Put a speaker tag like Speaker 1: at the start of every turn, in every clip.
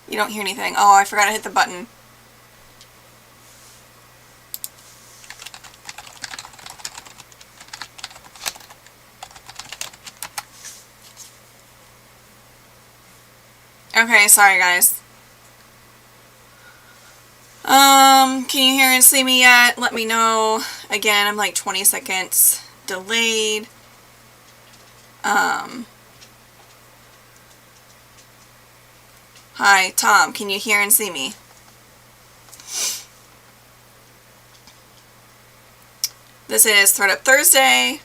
Speaker 1: You don't hear anything. Oh, I forgot to hit the button. Okay, sorry guys. Can you hear and see me yet? Let me know. Again, I'm like 20 seconds delayed. Hi, Tom, can you hear and see me? This is ThredUP Thursday,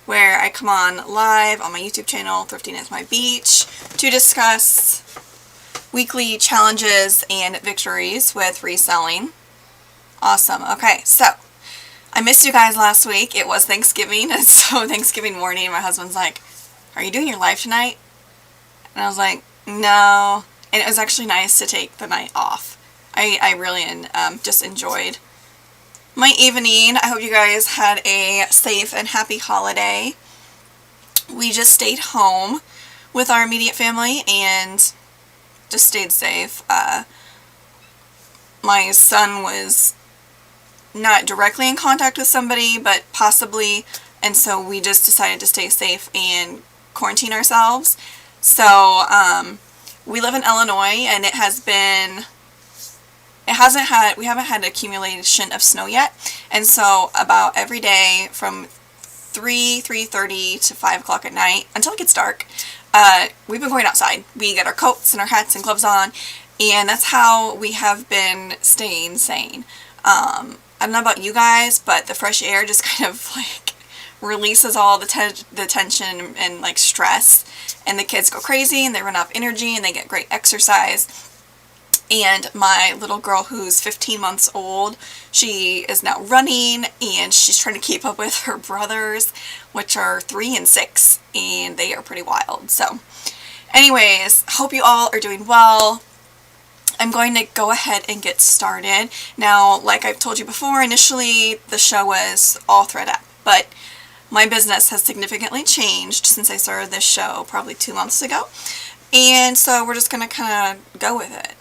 Speaker 1: where I come on live on my YouTube channel, Thrifting is My Beach, to discuss weekly challenges and victories with reselling. Awesome. Okay, so I missed you guys last week. It was Thanksgiving, and so Thanksgiving morning, my husband's like, "Are you doing your live tonight?" And I was like, "No." And it was actually nice to take the night off. I really just enjoyed my evening. I hope you guys had a safe and happy holiday. We just stayed home with our immediate family and just stayed safe. My son was not directly in contact with somebody, but possibly, and so we just decided to stay safe and quarantine ourselves. So we live in Illinois, and we haven't had accumulation of snow yet, and so about every day from 3:30 to 5 o'clock at night until it gets dark, we've been going outside. We get our coats and our hats and gloves on, and that's how we have been staying sane. I don't know about you guys, but the fresh air just kind of like releases all the tension and like stress, and the kids go crazy and they run out of energy and they get great exercise. And my little girl, who's 15 months old, she is now running, and she's trying to keep up with her brothers, which are 3 and 6, and they are pretty wild. So anyways, hope you all are doing well. I'm going to go ahead and get started. Now, like I've told you before, initially the show was all ThredUP, but my business has significantly changed since I started this show probably 2 months ago, and so we're just going to kind of go with it.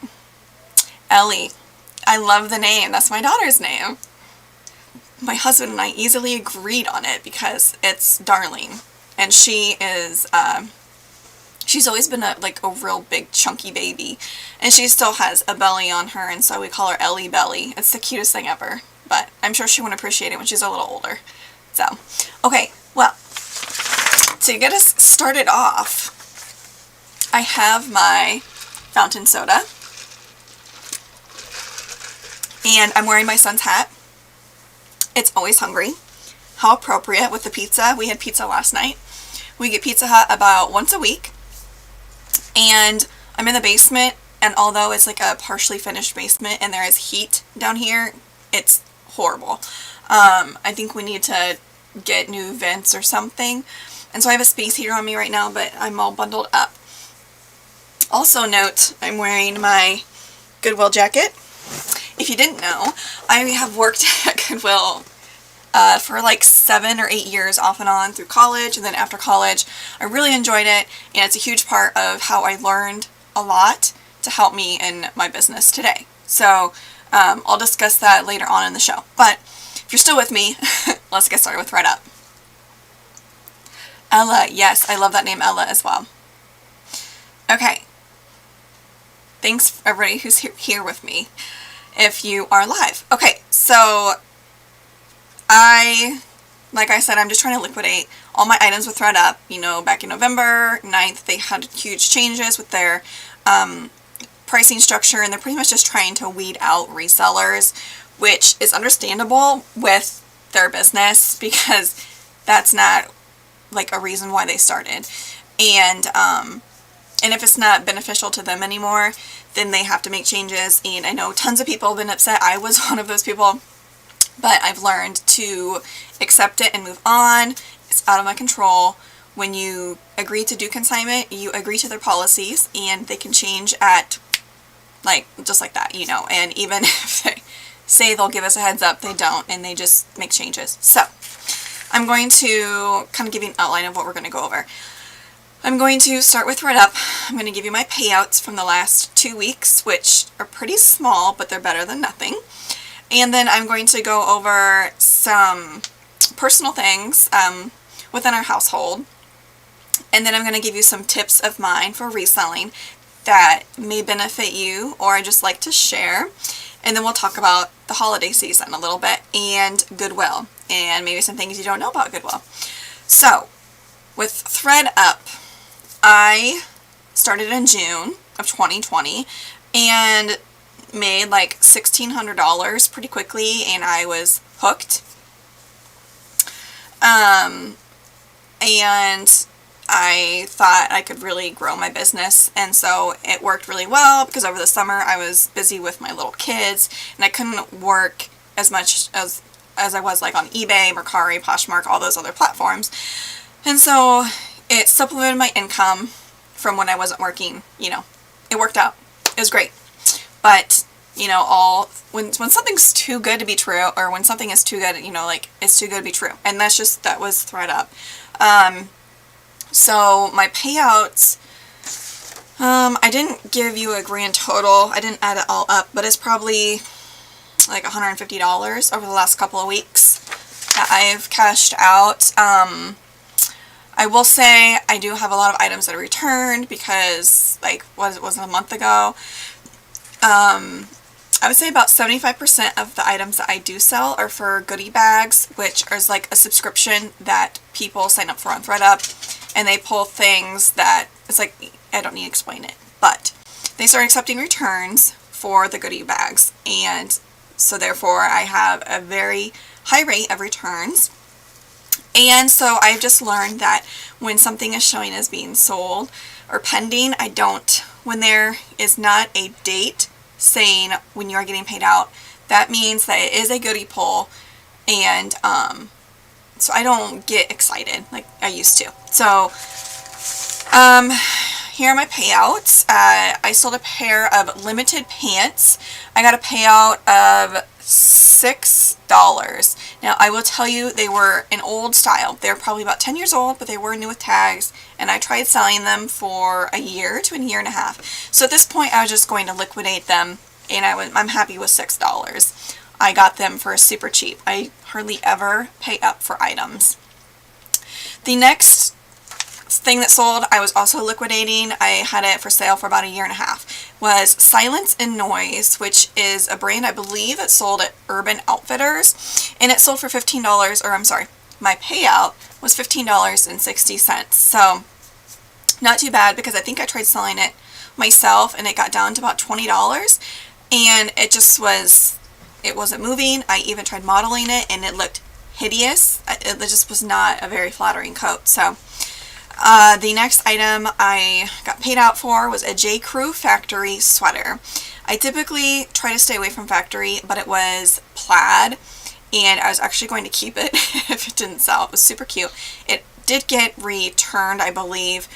Speaker 1: Ellie. I love the name. That's my daughter's name. My husband and I easily agreed on it because it's Darling, and she is, she's always been a real big chunky baby, and she still has a belly on her, and so we call her Ellie Belly. It's the cutest thing ever, but I'm sure she won't appreciate it when she's a little older. So, okay, well, to get us started off, I have my fountain soda, and I'm wearing my son's hat. It's always hungry. How appropriate with the pizza. We had pizza last night. We get Pizza Hut about once a week, and I'm in the basement, and although it's like a partially finished basement and there is heat down here, it's horrible. I think we need to get new vents or something, and so I have a space heater on me right now, but I'm all bundled up. Also note, I'm wearing my Goodwill jacket. If you didn't know, I have worked at Goodwill for like 7 or 8 years off and on through college, and then after college I really enjoyed it, and it's a huge part of how I learned a lot to help me in my business today. So I'll discuss that later on in the show, but if you're still with me, let's get started with ThredUP. Ella, yes, I love that name, Ella, as well. Okay, thanks everybody who's here with me, if you are live. Okay, so like I said, I'm just trying to liquidate all my items with ThredUP. You know, back in November 9th, they had huge changes with their pricing structure, and they're pretty much just trying to weed out resellers, which is understandable with their business because that's not like a reason why they started. And if it's not beneficial to them anymore, then they have to make changes. And I know tons of people have been upset. I was one of those people. But I've learned to accept it and move on. It's out of my control. When you agree to do consignment, you agree to their policies, and they can change at, like, just like that, you know. And even if they say they'll give us a heads up, they don't, and they just make changes. So, I'm going to kind of give you an outline of what we're going to go over. I'm going to start with ThredUP. I'm going to give you my payouts from the last 2 weeks, which are pretty small, but they're better than nothing. And then I'm going to go over some personal things within our household. And then I'm going to give you some tips of mine for reselling that may benefit you or I just like to share. And then we'll talk about the holiday season a little bit and Goodwill and maybe some things you don't know about Goodwill. So, with ThredUP, I started in June of 2020 and made like $1,600 pretty quickly, and I was hooked. And I thought I could really grow my business, and so it worked really well because over the summer I was busy with my little kids and I couldn't work as much as I was like on eBay, Mercari, Poshmark, all those other platforms. And so it supplemented my income from when I wasn't working. You know, it worked out. It was great. But, you know, when something's too good to be true, or when something is too good, you know, like, it's too good to be true. And that was ThredUP. So my payouts, I didn't give you a grand total. I didn't add it all up, but it's probably like $150 over the last couple of weeks that I've cashed out. I will say I do have a lot of items that are returned because, like, was it a month ago? I would say about 75% of the items that I do sell are for goodie bags, which is like a subscription that people sign up for on ThredUp, and they pull things that, it's like, I don't need to explain it, but they start accepting returns for the goodie bags, and so therefore I have a very high rate of returns. And so I've just learned that when something is showing as being sold or pending, when there is not a date saying when you are getting paid out, that means that it is a goodie pull, and so I don't get excited like I used to. So here are my payouts. I sold a pair of limited pants. I got a payout of $6. Now I will tell you, they were an old style. They were probably about 10 years old, but they were new with tags, and I tried selling them for a year to a year and a half. So at this point I was just going to liquidate them, and I'm happy with $6. I got them for super cheap. I hardly ever pay up for items. The next thing that sold, I was also liquidating. I had it for sale for about a year and a half. Was Silence and Noise, which is a brand I believe that sold at Urban Outfitters, and it sold for $15, or I'm sorry, my payout was $15.60. So not too bad, because I think I tried selling it myself and it got down to about $20, and it wasn't moving. I even tried modeling it and it looked hideous. It just was not a very flattering coat. So the next item I got paid out for was a J. Crew factory sweater. I typically try to stay away from factory, but it was plaid, and I was actually going to keep it if it didn't sell. It was super cute. It did get returned, I believe,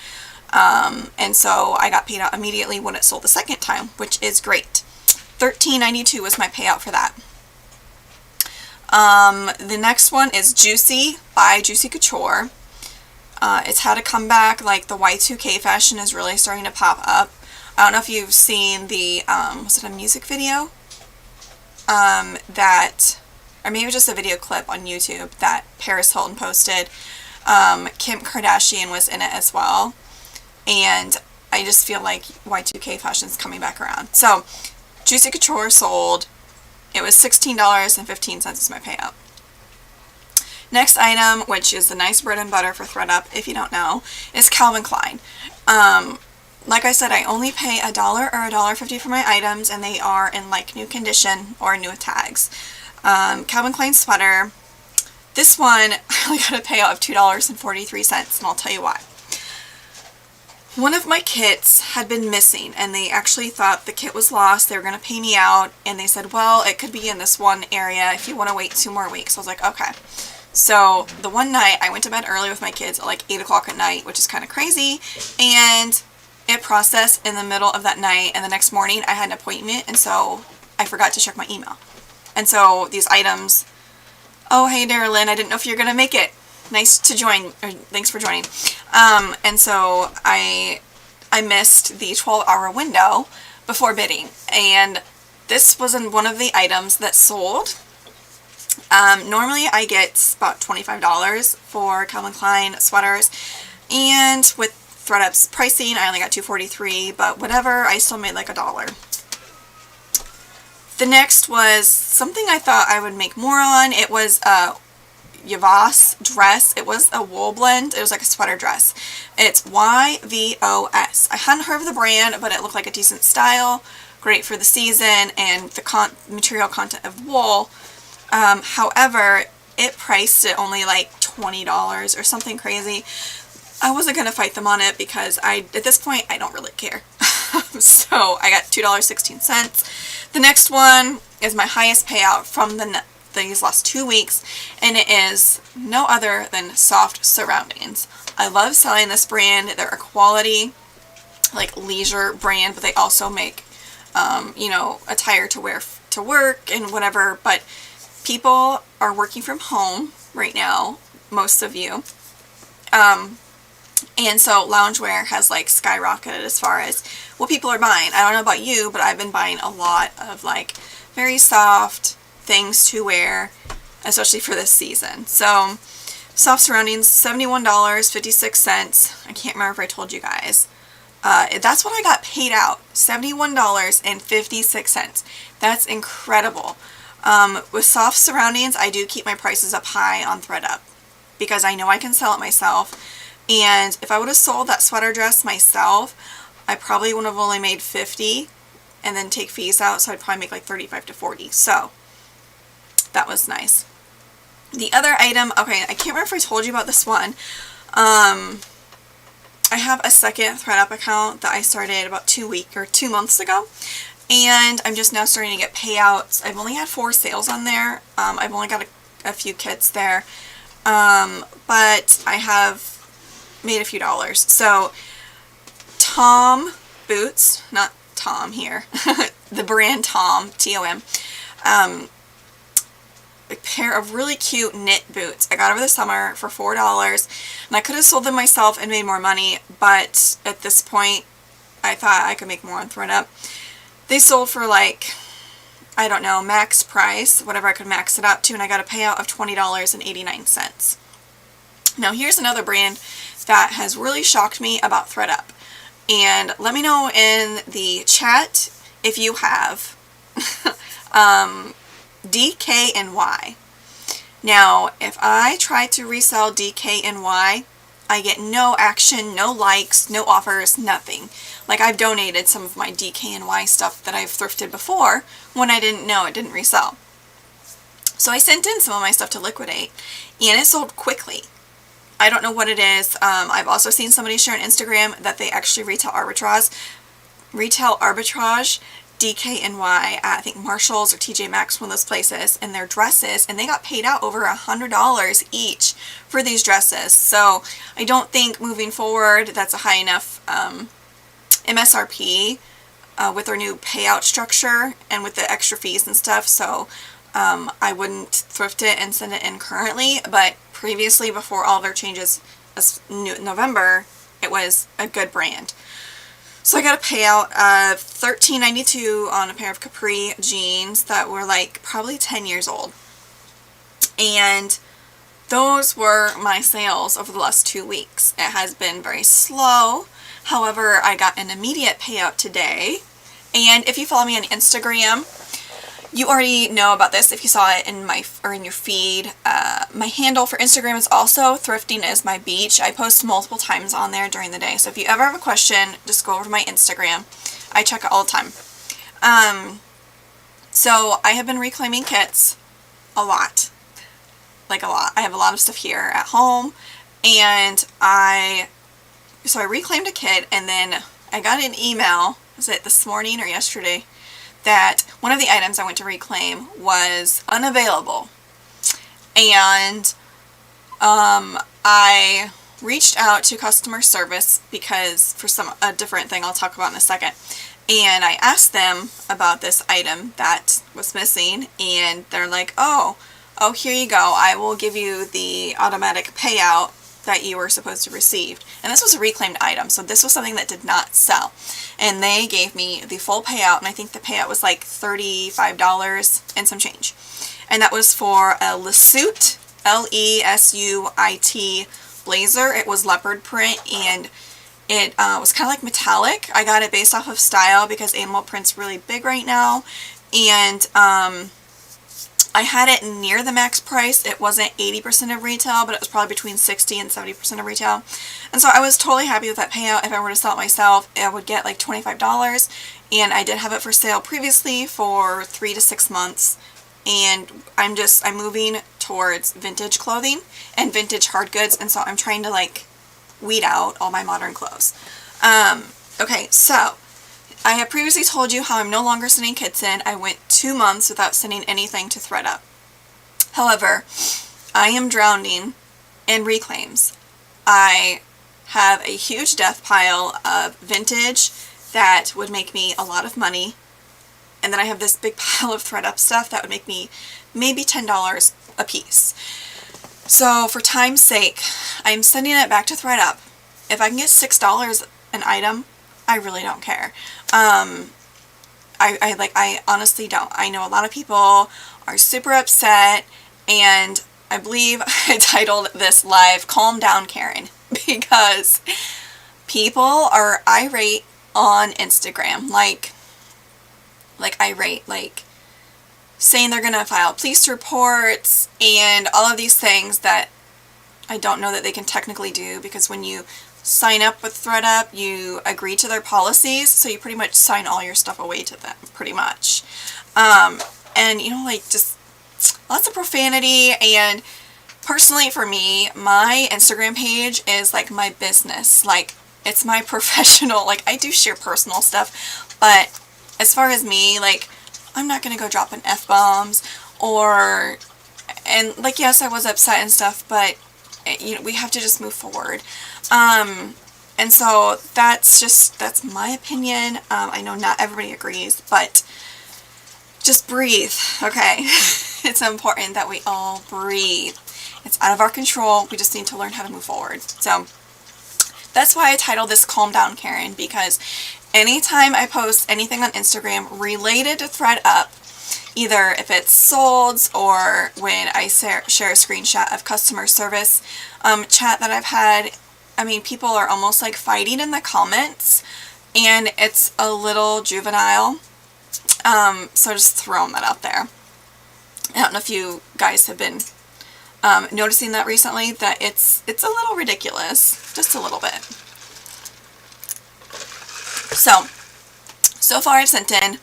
Speaker 1: and so I got paid out immediately when it sold the second time, which is great. $13.92 was my payout for that. The next one is Juicy by Juicy Couture. It's had a comeback. Like, the Y2K fashion is really starting to pop up. I don't know if you've seen the, was it a music video? Or maybe just a video clip on YouTube that Paris Hilton posted. Kim Kardashian was in it as well. And I just feel like Y2K fashion is coming back around. So, Juicy Couture sold. It was $16.15 is my payout. Next item, which is the nice bread and butter for ThredUp, if you don't know, is Calvin Klein. Like I said, I only pay $1 or $1.50 for my items, and they are in like new condition or new tags. Calvin Klein sweater. This one, I only got a payout of $2.43, and I'll tell you why. One of my kits had been missing, and they actually thought the kit was lost. They were going to pay me out, and they said, well, it could be in this one area if you want to wait 2 more weeks. I was like, okay. So the one night, I went to bed early with my kids at like 8 o'clock at night, which is kind of crazy, and it processed in the middle of that night, and the next morning I had an appointment, and so I forgot to check my email. And so these items, oh, hey, Darylyn, I didn't know if you're going to make it. Nice to join, or thanks for joining. And so I missed the 12-hour window before bidding, and this was in one of the items that sold. Normally I get about $25 for Calvin Klein sweaters, and with ThredUp's pricing I only got $2.43, but whatever, I still made like $1. The next was something I thought I would make more on. It was a Yvos dress. It was a wool blend. It was like a sweater dress. It's YVOS. I hadn't heard of the brand, but it looked like a decent style, great for the season, and the material content of wool. However, it priced at only like $20 or something crazy. I wasn't going to fight them on it because at this point I don't really care. So I got $2.16. The next one is my highest payout from these last 2 weeks, and it is no other than Soft Surroundings. I love selling this brand. They're a quality, like, leisure brand, but they also make, attire to wear to work and whatever, but people are working from home right now, most of you. And so loungewear has like skyrocketed as far as what people are buying. I don't know about you, but I've been buying a lot of like very soft things to wear, especially for this season. So Soft Surroundings, $71.56. I can't remember if I told you guys. That's what I got paid out, $71.56. That's incredible. With Soft Surroundings, I do keep my prices up high on ThredUp because I know I can sell it myself. And if I would have sold that sweater dress myself, I probably would have only made $50 and then take fees out, so I'd probably make like $35 to $40. So that was nice. The other item, okay, I can't remember if I told you about this one. I have a second ThredUp account that I started about 2 months ago, and I'm just now starting to get payouts. I've only had 4 sales on there. I've only got a few kits there, but I have made a few dollars. So Tom Boots, not Tom here, the brand Tom, T-O-M, a pair of really cute knit boots. I got over the summer for $4, and I could have sold them myself and made more money, but at this point I thought I could make more on ThredUp. They sold for like, I don't know, max price, whatever I could max it up to, and I got a payout of $20.89. Now here's another brand that has really shocked me about ThredUp, and let me know in the chat if you have. DKNY. Now if I try to resell DKNY, I get no action, no likes, no offers, nothing. Like, I've donated some of my DKNY stuff that I've thrifted before when I didn't know it didn't resell. So I sent in some of my stuff to liquidate, and it sold quickly. I don't know what it is. I've also seen somebody share on Instagram that they actually retail arbitrage DKNY at, I think, Marshall's or TJ Maxx, one of those places, and their dresses, and they got paid out over $100 each for these dresses. So I don't think moving forward that's a high enough MSRP with their new payout structure and with the extra fees and stuff. So I wouldn't thrift it and send it in currently, but previously, before all their changes in November, it was a good brand. So I got a payout of $13.92 on a pair of capri jeans that were like probably 10 years old. And those were my sales over the last 2 weeks. It has been very slow. However, I got an immediate payout today. And if you follow me on Instagram, you already know about this if you saw it in your feed. My handle for Instagram is also Thrifting is my beach. I post multiple times on there during the day. So if you ever have a question, just go over to my Instagram. I check it all the time. So I have been reclaiming kits a lot. Like a lot. I have a lot of stuff here at home. And I reclaimed a kit, and then I got an email, was it this morning or yesterday, that one of the items I went to reclaim was unavailable. And I reached out to customer service because for a different thing I'll talk about in a second. And I asked them about this item that was missing, and they're like, oh, oh, here you go, I will give you the automatic payout that you were supposed to receive. And this was a reclaimed item, so this was something that did not sell. And they gave me the full payout, and I think the payout was like $35 and some change. And that was for a Lesuit, Lesuit blazer. It was leopard print, and it was kind of like metallic. I got it based off of style because animal print's really big right now. And I had it near the max price. It wasn't 80% of retail, but it was probably between 60 and 70% of retail. And so I was totally happy with that payout. If I were to sell it myself, I would get like $25. And I did have it for sale previously for 3 to 6 months. And I'm moving towards vintage clothing and vintage hard goods. And so I'm trying to like weed out all my modern clothes. Okay, so I have previously told you how I'm no longer sending kits in. I went 2 months without sending anything to ThredUP. However, I am drowning in reclaims. I have a huge death pile of vintage that would make me a lot of money. And then I have this big pile of ThredUP stuff that would make me maybe $10 a piece. So for time's sake, I'm sending it back to ThredUP. If I can get $6 an item, I really don't care. I honestly don't. I know a lot of people are super upset, and I believe I titled this live "Calm Down, Karen," because people are irate on Instagram, like irate, like saying they're gonna file police reports and all of these things that I don't know that they can technically do, because when you sign up with ThredUP, you agree to their policies, so you pretty much sign all your stuff away to them, pretty much. And you know, like, just lots of profanity. And personally for me, my Instagram page is like my business. Like, it's my professional, like, I do share personal stuff, but as far as me, like, I'm not gonna go dropping F-bombs and like, yes, I was upset and stuff, but you know, we have to just move forward. And so that's my opinion. I know not everybody agrees, but just breathe, okay? It's important that we all breathe. It's out of our control. We just need to learn how to move forward. So that's why I titled this "Calm Down, Karen," because anytime I post anything on Instagram related to ThredUP, either if it's sold or when I share a screenshot of customer service chat that I've had, I mean, people are almost like fighting in the comments, and it's a little juvenile. So just throwing that out there. I don't know if you guys have been noticing that recently, that it's a little ridiculous, just a little bit. So far I've sent in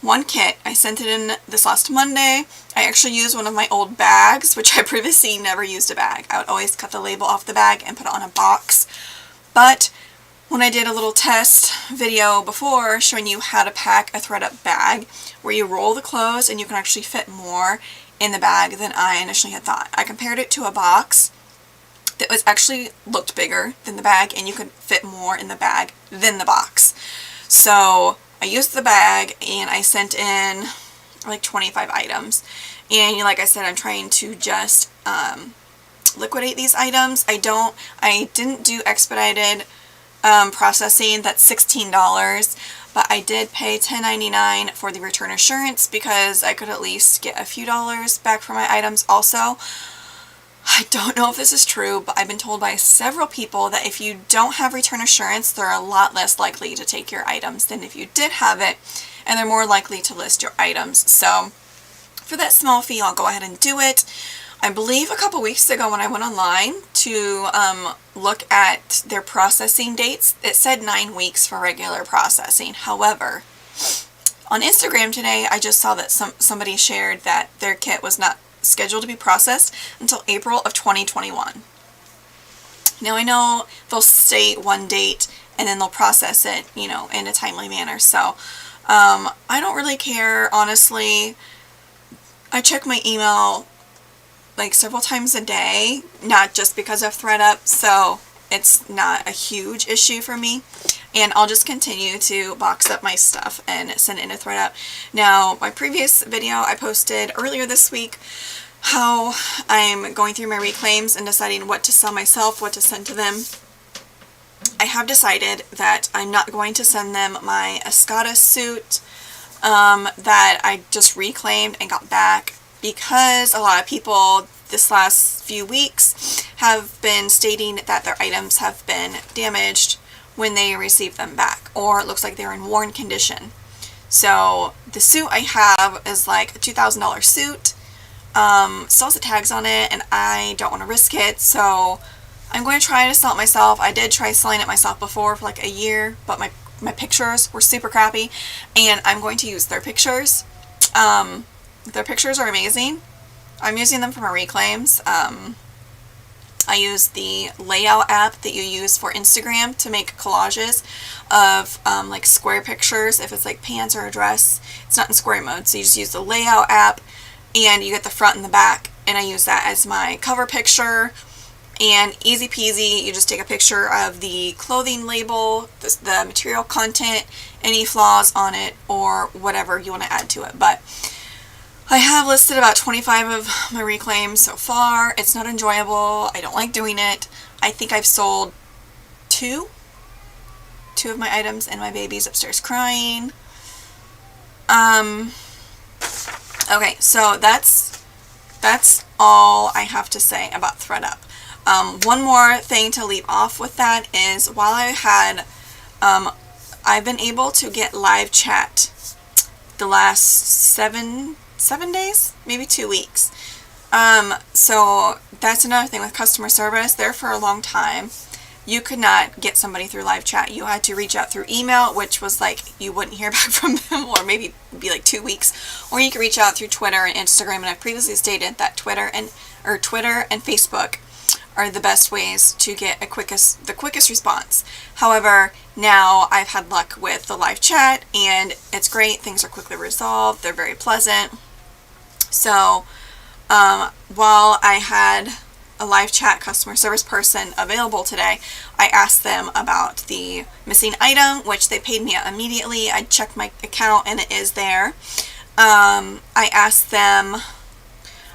Speaker 1: one kit. I sent it in this last Monday. I actually used one of my old bags, which I previously never used a bag. I would always cut the label off the bag and put it on a box. But when I did a little test video before showing you how to pack a ThredUP bag, where you roll the clothes and you can actually fit more in the bag than I initially had thought. I compared it to a box that was actually looked bigger than the bag, and you could fit more in the bag than the box. So I used the bag and I sent in like 25 items. And like I said, I'm trying to just liquidate these items. I didn't do expedited processing. That's $16, but I did pay $10.99 for the return assurance because I could at least get a few dollars back for my items also. I don't know if this is true, but I've been told by several people that if you don't have return assurance, they're a lot less likely to take your items than if you did have it, and they're more likely to list your items. So for that small fee, I'll go ahead and do it. I believe a couple weeks ago when I went online to look at their processing dates, it said 9 weeks for regular processing. However, on Instagram today, I just saw that somebody shared that their kit was not scheduled to be processed until April of 2021. Now I know they'll state one date and then they'll process it, you know, in a timely manner. So I don't really care, honestly. I check my email like several times a day, not just because of ThredUP, so it's not a huge issue for me. And I'll just continue to box up my stuff and send it into ThredUP. Now, my previous video I posted earlier this week how I'm going through my reclaims and deciding what to sell myself, what to send to them. I have decided that I'm not going to send them my Escada suit that I just reclaimed and got back, because a lot of people this last few weeks have been stating that their items have been damaged when they receive them back, or it looks like they're in worn condition. So the suit I have is like a $2,000 suit. Still has the tags on it, and I don't want to risk it, so I'm going to try to sell it myself. I did try selling it myself before for like a year, but my pictures were super crappy, and I'm going to use their pictures. Their pictures are amazing. I'm using them for my reclaims. I use the layout app that you use for Instagram to make collages of like square pictures. If it's like pants or a dress, it's not in square mode, so you just use the layout app and you get the front and the back, and I use that as my cover picture. And easy peasy, you just take a picture of the clothing label, the material content, any flaws on it, or whatever you want to add to it. But I have listed about 25 of my reclaims so far. It's not enjoyable. I don't like doing it. I think I've sold two of my items, and my baby's upstairs crying. Okay, so that's all I have to say about ThredUP. One more thing to leave off with that is, while I've been able to get live chat the last seven days, maybe 2 weeks. So that's another thing with customer service. There for a long time, you could not get somebody through live chat. You had to reach out through email, which was like you wouldn't hear back from them, or maybe be like 2 weeks. Or you could reach out through Twitter and Instagram. And I've previously stated that Twitter and Facebook are the best ways to get the quickest response. However, now I've had luck with the live chat, and it's great. Things are quickly resolved. They're very pleasant. So while I had a live chat customer service person available today, I asked them about the missing item, which they paid me out immediately. I checked my account and it is there. I asked them,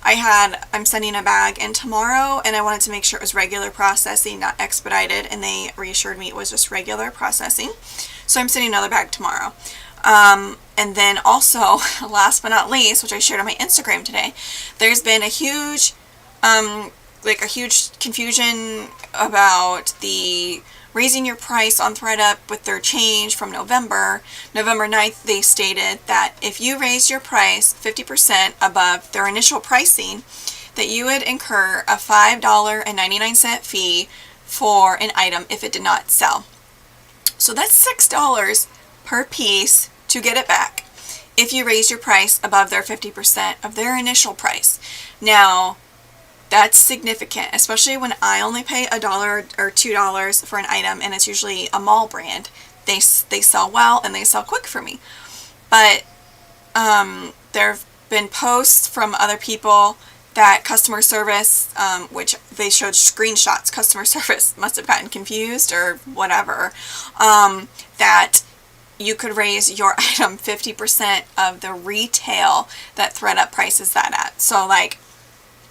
Speaker 1: I'm sending a bag in tomorrow, and I wanted to make sure it was regular processing, not expedited, and they reassured me it was just regular processing. So I'm sending another bag tomorrow. And then also, last but not least, which I shared on my Instagram today, there's been a huge confusion about the raising your price on ThredUP with their change from November 9th. They stated that if you raise your price 50% above their initial pricing, that you would incur a $5.99 fee for an item if it did not sell. So that's $6 per piece to get it back if you raise your price above their 50% of their initial price. Now, that's significant, especially when I only pay $1 or $2 for an item, and it's usually a mall brand. They sell well and they sell quick for me. But there have been posts from other people that customer service, which they showed screenshots, customer service must have gotten confused or whatever, that you could raise your item 50% of the retail that ThredUP prices that at. So like,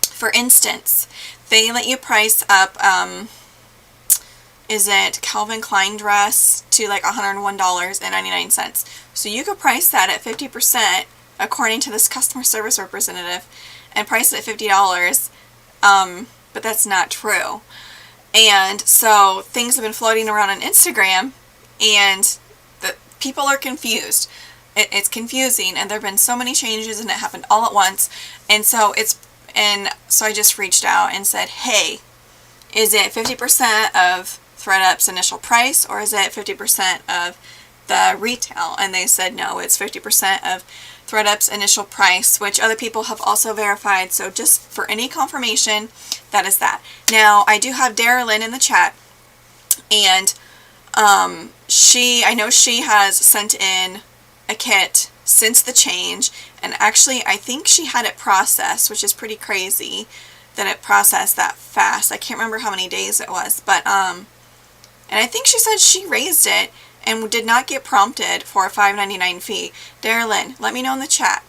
Speaker 1: for instance, they let you price up, is it Calvin Klein dress to like $101.99. So you could price that at 50%, according to this customer service representative, and price it at $50, but that's not true. And so things have been floating around on Instagram, and the people are confused. It's confusing, and there have been so many changes, and it happened all at once. And so I just reached out and said, hey, is it 50% of ThredUP's initial price, or is it 50% of the retail? And they said, no, it's 50% of ThredUP's initial price, which other people have also verified. So just for any confirmation, that is that. Now, I do have Darylyn in the chat, and I know she has sent in a kit since the change, and actually I think she had it processed, which is pretty crazy that it processed that fast. I can't remember how many days it was, but and I think she said she raised it and did not get prompted for a $5.99 fee. Darylyn, let me know in the chat.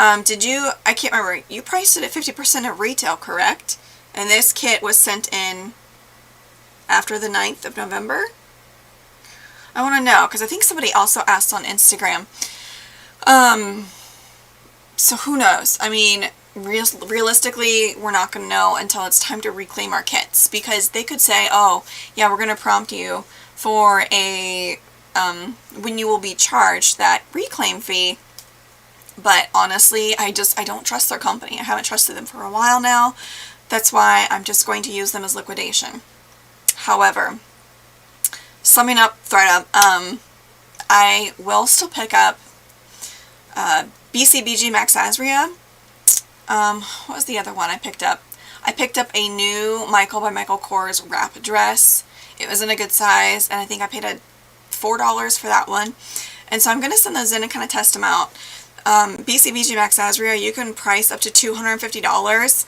Speaker 1: I can't remember, you priced it at 50% of retail, correct? And this kit was sent in after the 9th of November? I want to know, because I think somebody also asked on Instagram. So who knows? I mean, realistically, we're not going to know until it's time to reclaim our kits, because they could say, oh, yeah, we're going to prompt you for a, when you will be charged that reclaim fee. But honestly, I don't trust their company. I haven't trusted them for a while now. That's why I'm just going to use them as liquidation. However, summing up ThredUP, I will still pick up BCBG Max Azria. What was the other one I picked up? I picked up a new Michael by Michael Kors wrap dress. It was in a good size, and I think I paid $4 for that one. And so I'm going to send those in and kind of test them out. BCBG Max Azria, you can price up to $250.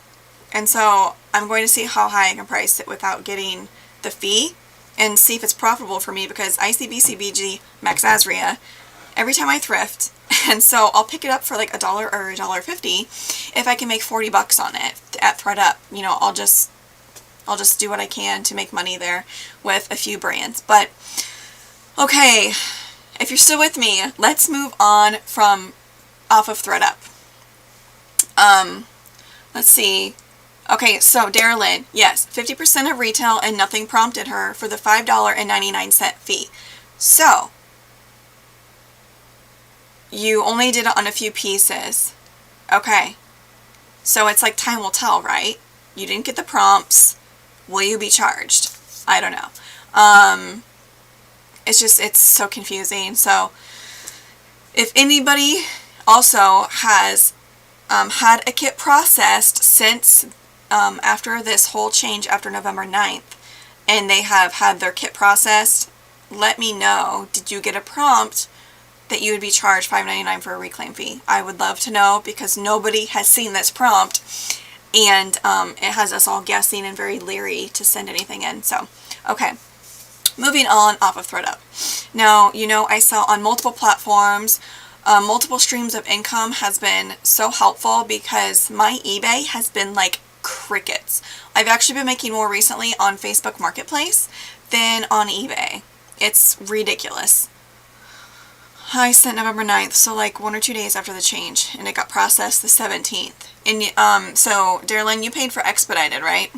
Speaker 1: And so I'm going to see how high I can price it without getting the fee and see if it's profitable for me, because I see BCBG Max Azria every time I thrift. And so I'll pick it up for like $1 or $1.50 if I can make 40 bucks on it at ThredUp. You know, I'll just do what I can to make money there with a few brands. But okay, if you're still with me, let's move on off of ThredUp. Let's see. Okay, so Darylyn, yes, 50% of retail and nothing prompted her for the $5.99 fee. So, you only did it on a few pieces. Okay, so it's like time will tell, right? You didn't get the prompts. Will you be charged? I don't know. It's so confusing. So, if anybody also has had a kit processed since after this whole change after November 9th, and they have had their kit processed, let me know. Did you get a prompt that you would be charged $5.99 for a reclaim fee? I would love to know, because nobody has seen this prompt, and it has us all guessing and very leery to send anything in. So, okay. Moving on off of ThredUp. Now, you know, I sell on multiple platforms. Multiple streams of income has been so helpful, because my eBay has been like crickets. I've actually been making more recently on Facebook Marketplace than on eBay. It's ridiculous. I sent November 9th, so like 1 or 2 days after the change, and it got processed the 17th. And so Darylyn, you paid for expedited, right?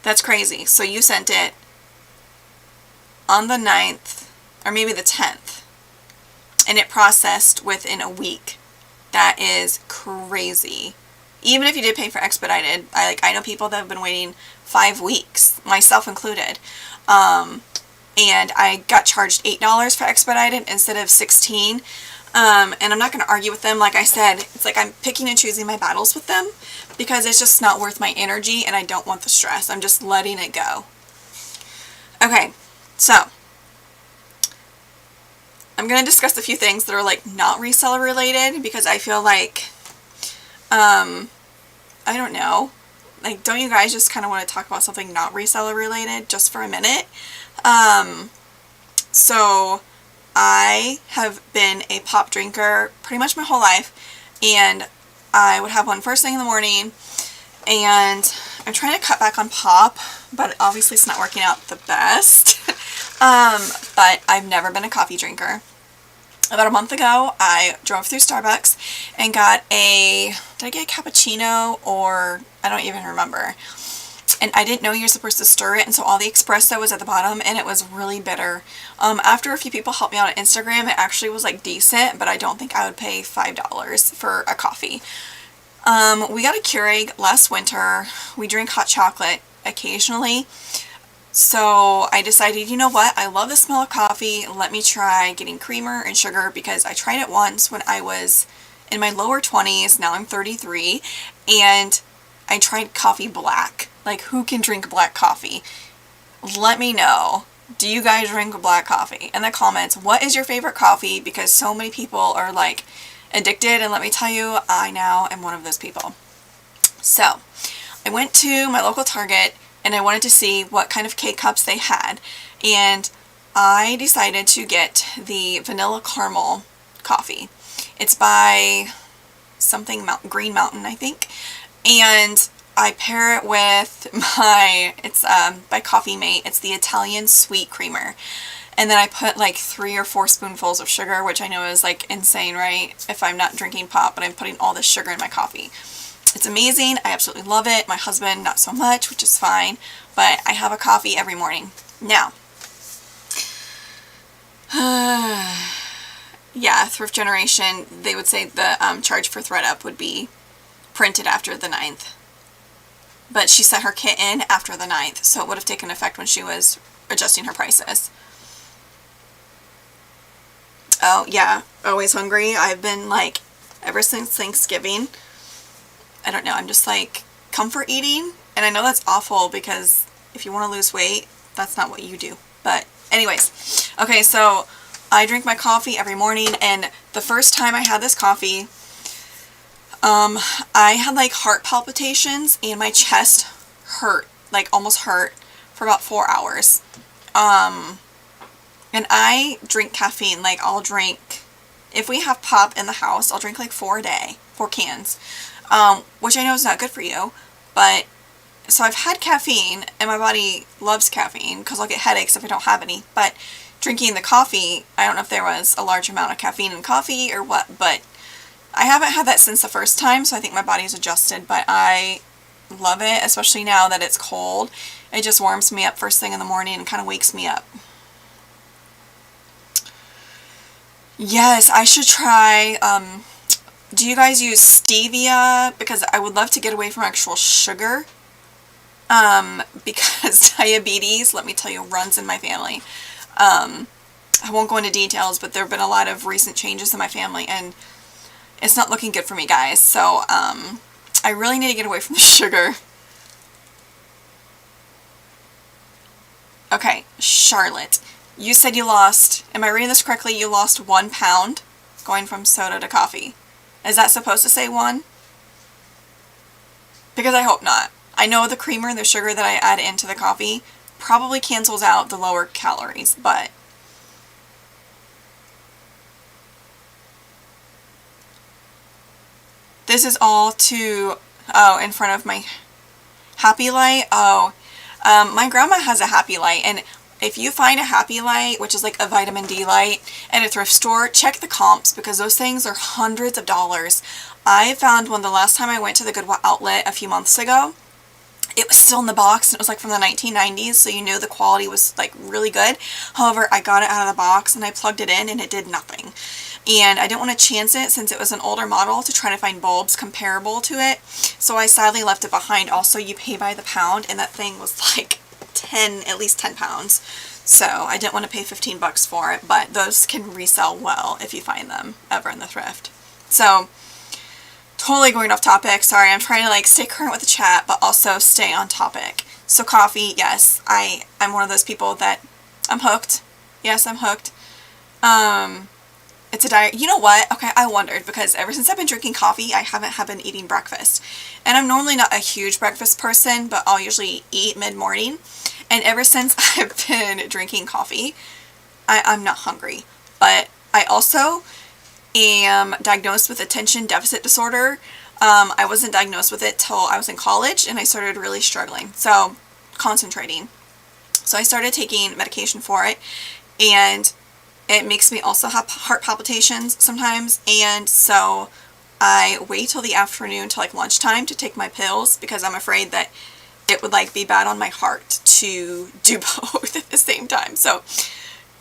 Speaker 1: That's crazy. So you sent it on the 9th, or maybe the 10th, and it processed within a week. That is crazy. Even if you did pay for expedited, I know people that have been waiting 5 weeks, myself included. And I got charged $8 for expedited instead of $16. And I'm not going to argue with them. Like I said, it's like I'm picking and choosing my battles with them, because it's just not worth my energy, and I don't want the stress. I'm just letting it go. Okay, so I'm going to discuss a few things that are like not reseller related, because I feel like, I don't know, like, don't you guys just kind of want to talk about something not reseller related just for a minute? So I have been a pop drinker pretty much my whole life, and I would have one first thing in the morning, and I'm trying to cut back on pop, but obviously it's not working out the best. But I've never been a coffee drinker. About a month ago, I drove through Starbucks and got did I get a cappuccino, or I don't even remember. And I didn't know you're supposed to stir it, and so all the espresso was at the bottom, and it was really bitter. After a few people helped me out on Instagram, it actually was like decent, but I don't think I would pay $5 for a coffee. We got a Keurig last winter. We drink hot chocolate occasionally. So I decided, you know what, I love the smell of coffee. Let me try getting creamer and sugar, because I tried it once when I was in my lower 20s. Now I'm 33, and I tried coffee black. Like, who can drink black coffee? Let me know. Do you guys drink black coffee? In the comments, what is your favorite coffee? Because so many people are like addicted, and let me tell you, I now am one of those people. So I went to my local Target, and I wanted to see what kind of K-cups they had, and I decided to get the vanilla caramel coffee. It's by something Green Mountain, I think. And I pair it with it's by Coffee Mate. It's the Italian Sweet Creamer. And then I put like 3 or 4 spoonfuls of sugar, which I know is like insane, right? If I'm not drinking pop, but I'm putting all this sugar in my coffee. It's amazing. I absolutely love it. My husband, not so much, which is fine. But I have a coffee every morning. Now, yeah, Thrift Generation, they would say the charge for ThredUP would be printed after the 9th. But she sent her kit in after the 9th, so it would have taken effect when she was adjusting her prices. Oh, yeah, always hungry. I've been like, ever since Thanksgiving, I don't know, I'm just like comfort eating. And I know that's awful because if you want to lose weight, that's not what you do. But anyways, okay, so I drink my coffee every morning, and the first time I had this coffee, I had like heart palpitations and my chest hurt, like almost hurt for about 4 hours. And I drink caffeine, like I'll drink, if we have pop in the house, I'll drink like 4 a day, 4 cans, which I know is not good for you, but so I've had caffeine and my body loves caffeine because I'll get headaches if I don't have any, but drinking the coffee, I don't know if there was a large amount of caffeine in coffee or what, but I haven't had that since the first time, so I think my body's adjusted, but I love it, especially now that it's cold. It just warms me up first thing in the morning and kind of wakes me up. Yes, I should try, do you guys use stevia? Because I would love to get away from actual sugar, because diabetes, let me tell you, runs in my family. I won't go into details, but there have been a lot of recent changes in my family, and it's not looking good for me, guys. So, I really need to get away from the sugar. Okay, Charlotte, you said you lost, am I reading this correctly? You lost 1 pound going from soda to coffee. Is that supposed to say 1? Because I hope not. I know the creamer, the sugar that I add into the coffee probably cancels out the lower calories, but this is all to, oh, in front of my Happy Light. Oh, my grandma has a Happy Light, and if you find a Happy Light, which is like a vitamin D light, at a thrift store, check the comps because those things are hundreds of dollars. I found one the last time I went to the Goodwill outlet a few months ago. It was still in the box, and it was like from the 1990s, so you knew the quality was like really good. However, I got it out of the box and I plugged it in and it did nothing. And I didn't want to chance it since it was an older model to try to find bulbs comparable to it. So I sadly left it behind. Also, you pay by the pound, and that thing was like at least 10 pounds. So I didn't want to pay 15 bucks for it, but those can resell well if you find them ever in the thrift. So totally going off topic. Sorry, I'm trying to like stay current with the chat, but also stay on topic. So coffee, yes, I'm one of those people that I'm hooked. Yes, I'm hooked. It's a diet. You know what? Okay, I wondered because ever since I've been drinking coffee, I haven't been eating breakfast. And I'm normally not a huge breakfast person, but I'll usually eat mid-morning. And ever since I've been drinking coffee, I'm not hungry. But I also am diagnosed with attention deficit disorder. I wasn't diagnosed with it till I was in college, and I started really struggling. So, concentrating. So I started taking medication for it, and it makes me also have heart palpitations sometimes, and so I wait till the afternoon, till like lunchtime to take my pills because I'm afraid that it would like be bad on my heart to do both at the same time. So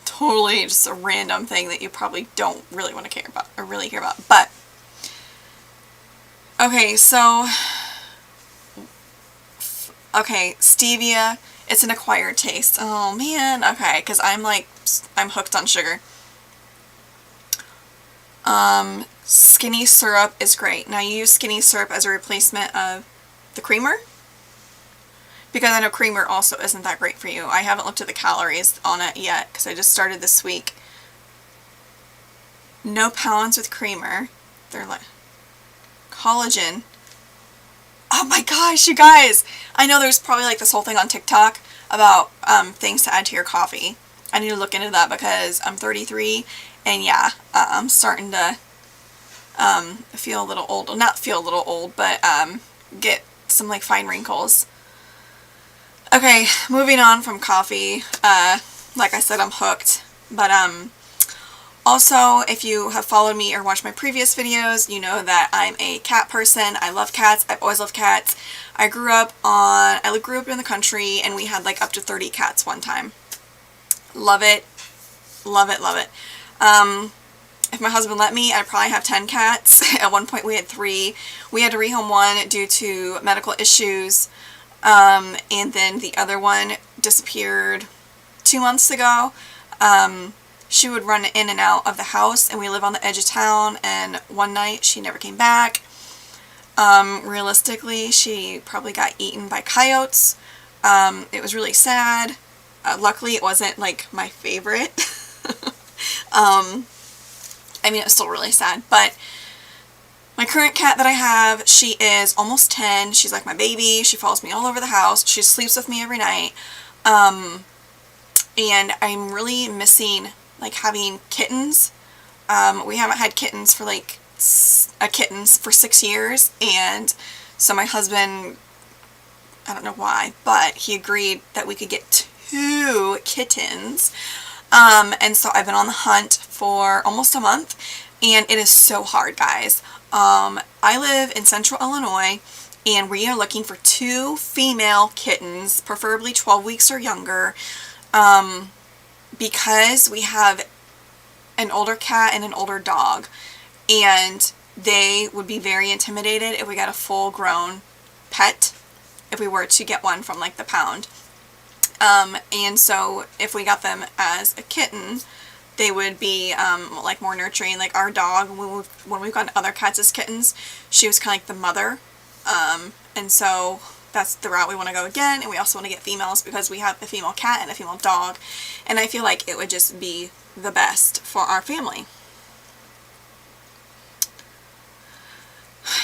Speaker 1: totally just a random thing that you probably don't really want to care about or really care about. But okay, so okay, stevia, it's an acquired taste. Oh man, okay, because I'm hooked on sugar. Skinny syrup is great. Now you use skinny syrup as a replacement of the creamer? Because I know creamer also isn't that great for you. I haven't looked at the calories on it yet because I just started this week. No pounds with creamer. They're like collagen. Oh my gosh, you guys! I know there's probably like this whole thing on TikTok about things to add to your coffee. I need to look into that because I'm 33 and yeah, I'm starting to feel a little old. Well, not feel a little old, but get some like fine wrinkles. Okay, moving on from coffee. Like I said, I'm hooked. But also, if you have followed me or watched my previous videos, you know that I'm a cat person. I love cats. I've always loved cats. I grew up in the country, and we had like up to 30 cats one time. Love it. Love it, love it. If my husband let me, I'd probably have 10 cats. At one point we had 3. We had to rehome one due to medical issues. And then the other one disappeared 2 months ago. She would run in and out of the house, and we live on the edge of town, and one night she never came back. Realistically, she probably got eaten by coyotes. It was really sad. Luckily, it wasn't like my favorite. I mean, it was still really sad, but my current cat that I have, she is almost 10. She's like my baby. She follows me all over the house. She sleeps with me every night. And I'm really missing like having kittens. We haven't had kittens for like kittens for 6 years, and so my husband, I don't know why, but he agreed that we could get 2 kittens. And so I've been on the hunt for almost a month, and it is so hard, guys. I live in central Illinois, and we are looking for 2 female kittens, preferably 12 weeks or younger, because we have an older cat and an older dog, and they would be very intimidated if we got a full-grown pet, if we were to get one from like the pound. And so if we got them as a kitten, they would be like more nurturing. Like our dog, when we've gotten other cats as kittens, she was kind of like the mother. And so that's the route we want to go again. And we also want to get females because we have a female cat and a female dog. And I feel like it would just be the best for our family.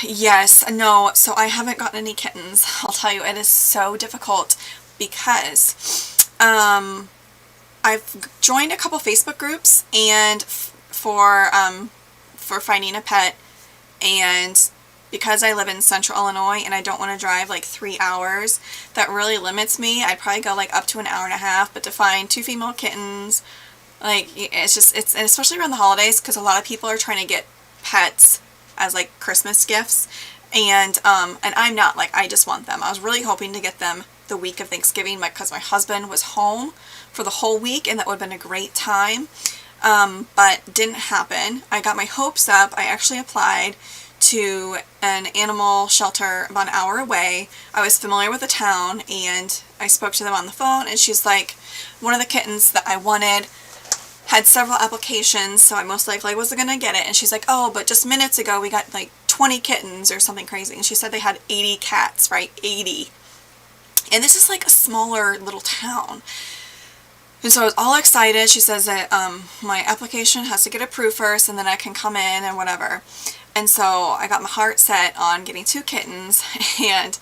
Speaker 1: Yes, no, so I haven't gotten any kittens. I'll tell you, it is so difficult because I've joined a couple Facebook groups and for finding a pet, and because I live in central Illinois and I don't want to drive like 3 hours, that really limits me. I'd probably go like up to an hour and a half, but to find 2 female kittens, like it's and especially around the holidays, because a lot of people are trying to get pets as like Christmas gifts, and I'm not, like, I just want them. I was really hoping to get them the week of Thanksgiving because my husband was home for the whole week, and that would have been a great time, but didn't happen. I got my hopes up. I actually applied to an animal shelter about an hour away. I was familiar with the town, and I spoke to them on the phone, and she's like, one of the kittens that I wanted had several applications, so I most likely wasn't going to get it. And she's like, oh, but just minutes ago we got like 20 kittens or something crazy. And she said they had 80 cats, right? 80. And this is like a smaller little town. And so I was all excited. She says that my application has to get approved first, and then I can come in and whatever. And so I got my heart set on getting 2 kittens, and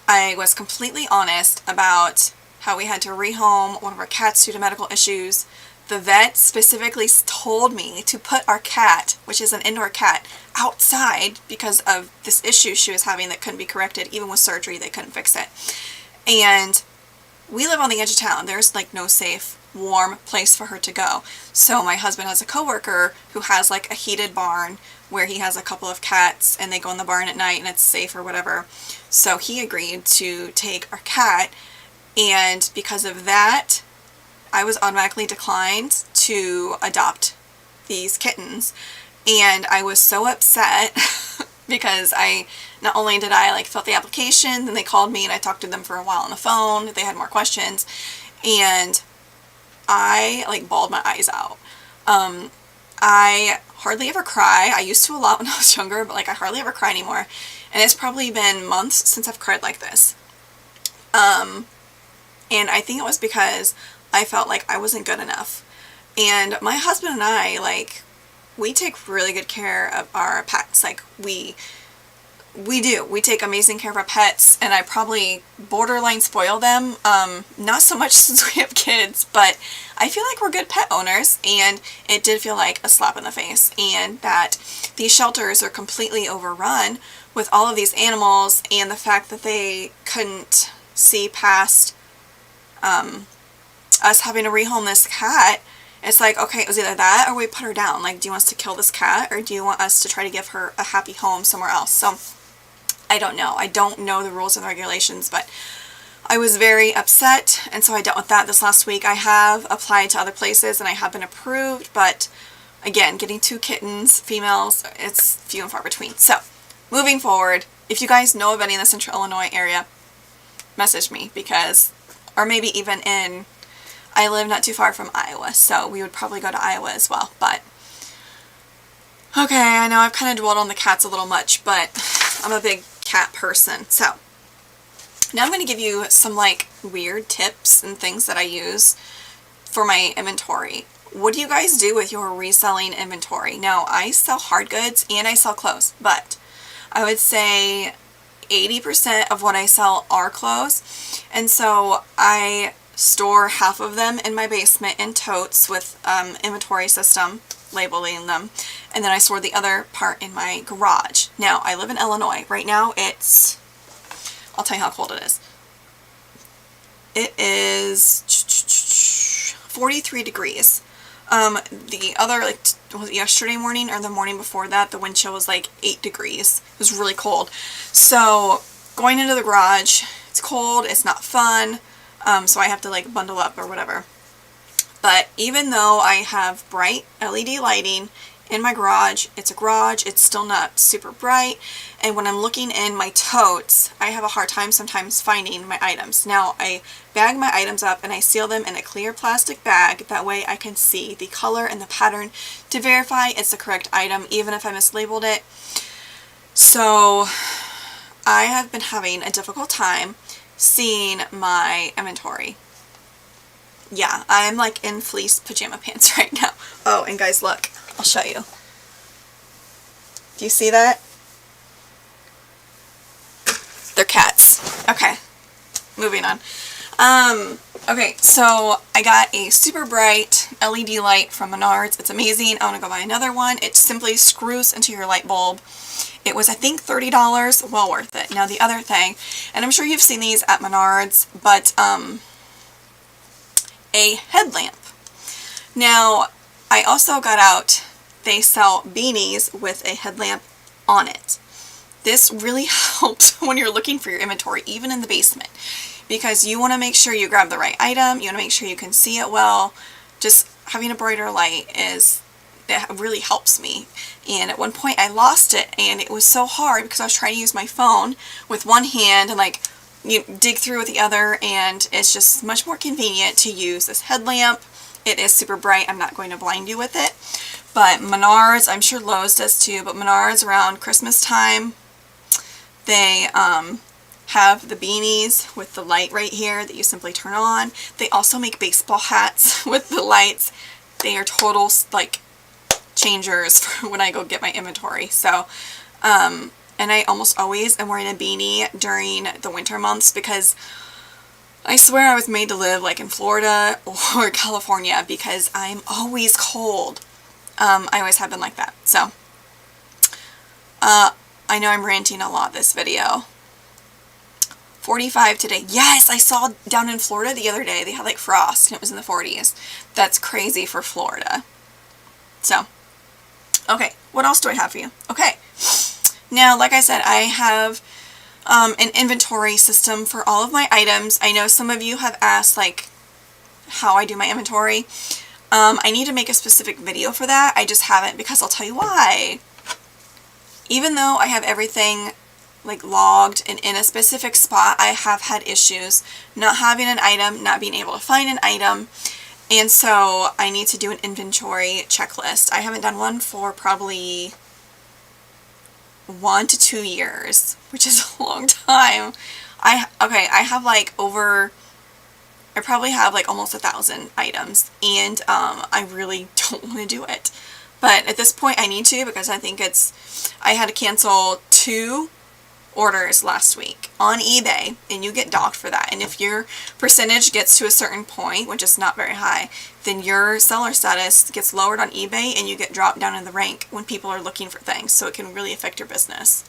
Speaker 1: I was completely honest about how we had to rehome one of our cats due to medical issues. The vet specifically told me to put our cat, which is an indoor cat, outside because of this issue she was having that couldn't be corrected. Even with surgery, they couldn't fix it. And we live on the edge of town. There's like no safe, warm place for her to go. So my husband has a coworker who has like a heated barn where he has a couple of cats, and they go in the barn at night and it's safe or whatever. So he agreed to take our cat, and because of that, I was automatically declined to adopt these kittens, and I was so upset because not only did I like fill out the application, then they called me and I talked to them for a while on the phone. They had more questions, and I like bawled my eyes out. I hardly ever cry. I used to a lot when I was younger, but like I hardly ever cry anymore, and it's probably been months since I've cried like this. And I think it was because I felt like I wasn't good enough. And my husband and I, like, we take really good care of our pets. Like, we We do. We take amazing care of our pets, and I probably borderline spoil them. Not so much since we have kids, but I feel like we're good pet owners, and it did feel like a slap in the face, and that these shelters are completely overrun with all of these animals, and the fact that they couldn't see past us having to rehome this cat. It's like, okay, it was either that or we put her down. Like, do you want us to kill this cat, or do you want us to try to give her a happy home somewhere else? So I don't know. I don't know the rules and regulations, but I was very upset, and so I dealt with that this last week. I have applied to other places, and I have been approved, but again, getting 2 kittens, females, it's few and far between. So, moving forward, if you guys know of any in the Central Illinois area, message me, because, or maybe even in, I live not too far from Iowa, so we would probably go to Iowa as well, but okay, I know I've kind of dwelled on the cats a little much, but I'm a big cat person. So now I'm going to give you some like weird tips and things that I use for my inventory. What do you guys do with your reselling inventory? Now, I sell hard goods and I sell clothes, but I would say 80% of what I sell are clothes, and so I store half of them in my basement in totes with inventory system, labeling them, and then I store the other part in my garage. Now, I live in Illinois. Right now it's, I'll tell you how cold it is. It is 43 degrees. The other, like, was it yesterday morning or the morning before that, the wind chill was like 8 degrees. It was really cold. So going into the garage, it's cold, it's not fun, so I have to like bundle up or whatever. But even though I have bright LED lighting in my garage, it's a garage, it's still not super bright, and when I'm looking in my totes, I have a hard time sometimes finding my items. Now, I bag my items up and I seal them in a clear plastic bag, that way I can see the color and the pattern to verify it's the correct item, even if I mislabeled it. So, I have been having a difficult time seeing my inventory. Yeah, I'm like in fleece pajama pants right now. Oh, and guys, look. I'll show you. Do you see that? They're cats. Okay, moving on. Okay, so I got a super bright LED light from Menards. It's amazing. I want to go buy another one. It simply screws into your light bulb. It was, I think, $30. Well worth it. Now, the other thing, and I'm sure you've seen these at Menards, but a headlamp. Now, I also got out, they sell beanies with a headlamp on it. This really helps when you're looking for your inventory, even in the basement, because you want to make sure you grab the right item, you want to make sure you can see it well. Just having a brighter light it really helps me. And at one point I lost it, and it was so hard because I was trying to use my phone with one hand and like you dig through with the other, and it's just much more convenient to use this headlamp. It is super bright. I'm not going to blind you with it. But Menards, I'm sure Lowe's does too, but Menards around Christmas time, they have the beanies with the light right here that you simply turn on. They also make baseball hats with the lights. They are total like changers for when I go get my inventory. So, and I almost always am wearing a beanie during the winter months because I swear I was made to live like in Florida or California because I'm always cold. I always have been like that. So, I know I'm ranting a lot this video. 45 today. Yes, I saw down in Florida the other day, they had like frost and it was in the 40s. That's crazy for Florida. So, okay, what else do I have for you? Okay, now like I said, I have an inventory system for all of my items. I know some of you have asked like how I do my inventory. I need to make a specific video for that. I just haven't, because I'll tell you why. Even though I have everything like logged and in a specific spot, I have had issues not having an item, not being able to find an item, and so I need to do an inventory checklist. I haven't done one for probably 1 to 2 years, which is a long time. I have like I probably have like almost 1,000 items, and I really don't want to do it. But at this point I need to, because I think I had to cancel 2 orders last week on eBay, and you get docked for that. And if your percentage gets to a certain point, which is not very high, then your seller status gets lowered on eBay and you get dropped down in the rank when people are looking for things. So it can really affect your business.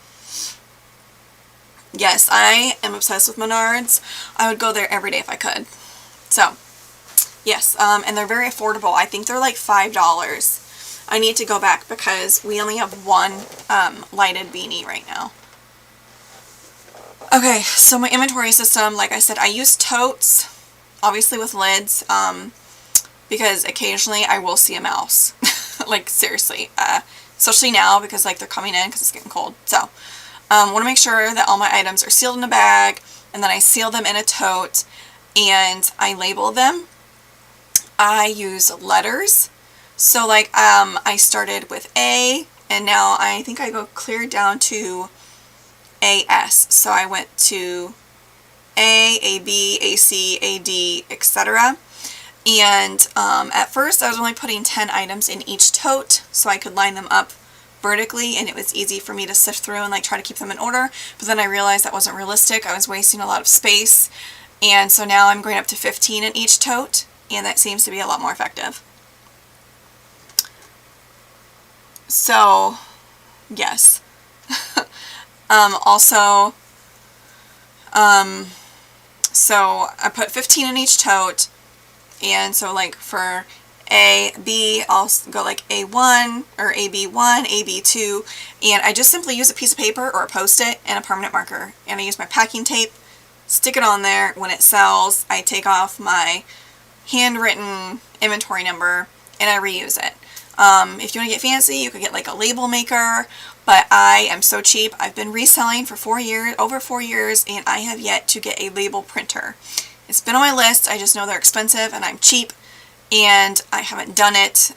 Speaker 1: Yes, I am obsessed with Menards. I would go there every day if I could. So, yes, and they're very affordable. I think they're like $5. I need to go back because we only have one lighted beanie right now. Okay, so my inventory system, like I said, I use totes, obviously with lids, because occasionally I will see a mouse. Like, seriously. Especially now because, like, they're coming in because it's getting cold. So, want to make sure that all my items are sealed in a bag, and then I seal them in a tote, and I label them. I use letters. So, like, I started with A, and now I think I go clear down to AS. So I went to A, AB, AC, AD, etc. And at first I was only putting 10 items in each tote so I could line them up vertically, and it was easy for me to sift through and like try to keep them in order. But then I realized that wasn't realistic. I was wasting a lot of space, and so now I'm going up to 15 in each tote, and that seems to be a lot more effective. So yes. Also, so I put 15 in each tote, and so like for A, B, I'll go like A1 or AB1, AB2, and I just simply use a piece of paper or a Post-it and a permanent marker, and I use my packing tape, stick it on there. When it sells, I take off my handwritten inventory number and I reuse it. If you want to get fancy, you could get like a label maker, but I am so cheap. I've been reselling for over 4 years, and I have yet to get a label printer. It's been on my list. I just know they're expensive and I'm cheap, and I haven't done it.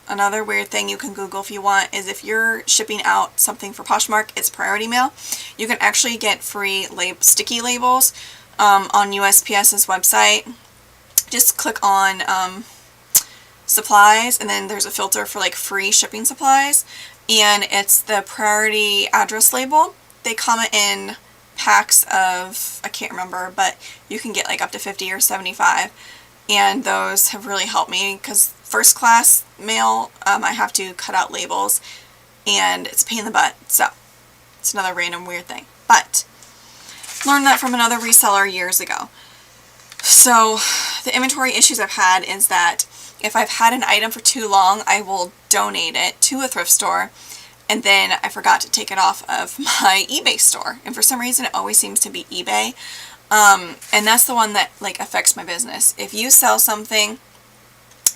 Speaker 1: Another weird thing you can Google if you want is if you're shipping out something for Poshmark, it's priority mail. You can actually get free sticky labels on USPS's website. Just click on supplies, and then there's a filter for like free shipping supplies, and it's the priority address label. They come in packs of, I can't remember, but you can get like up to 50 or 75, and those have really helped me because first class mail, I have to cut out labels, and it's a pain in the butt. So it's another random weird thing, but learned that from another reseller years ago. So the inventory issues I've had is that if I've had an item for too long, I will donate it to a thrift store, and then I forgot to take it off of my eBay store. And for some reason, it always seems to be eBay. And that's the one that like affects my business. If you sell something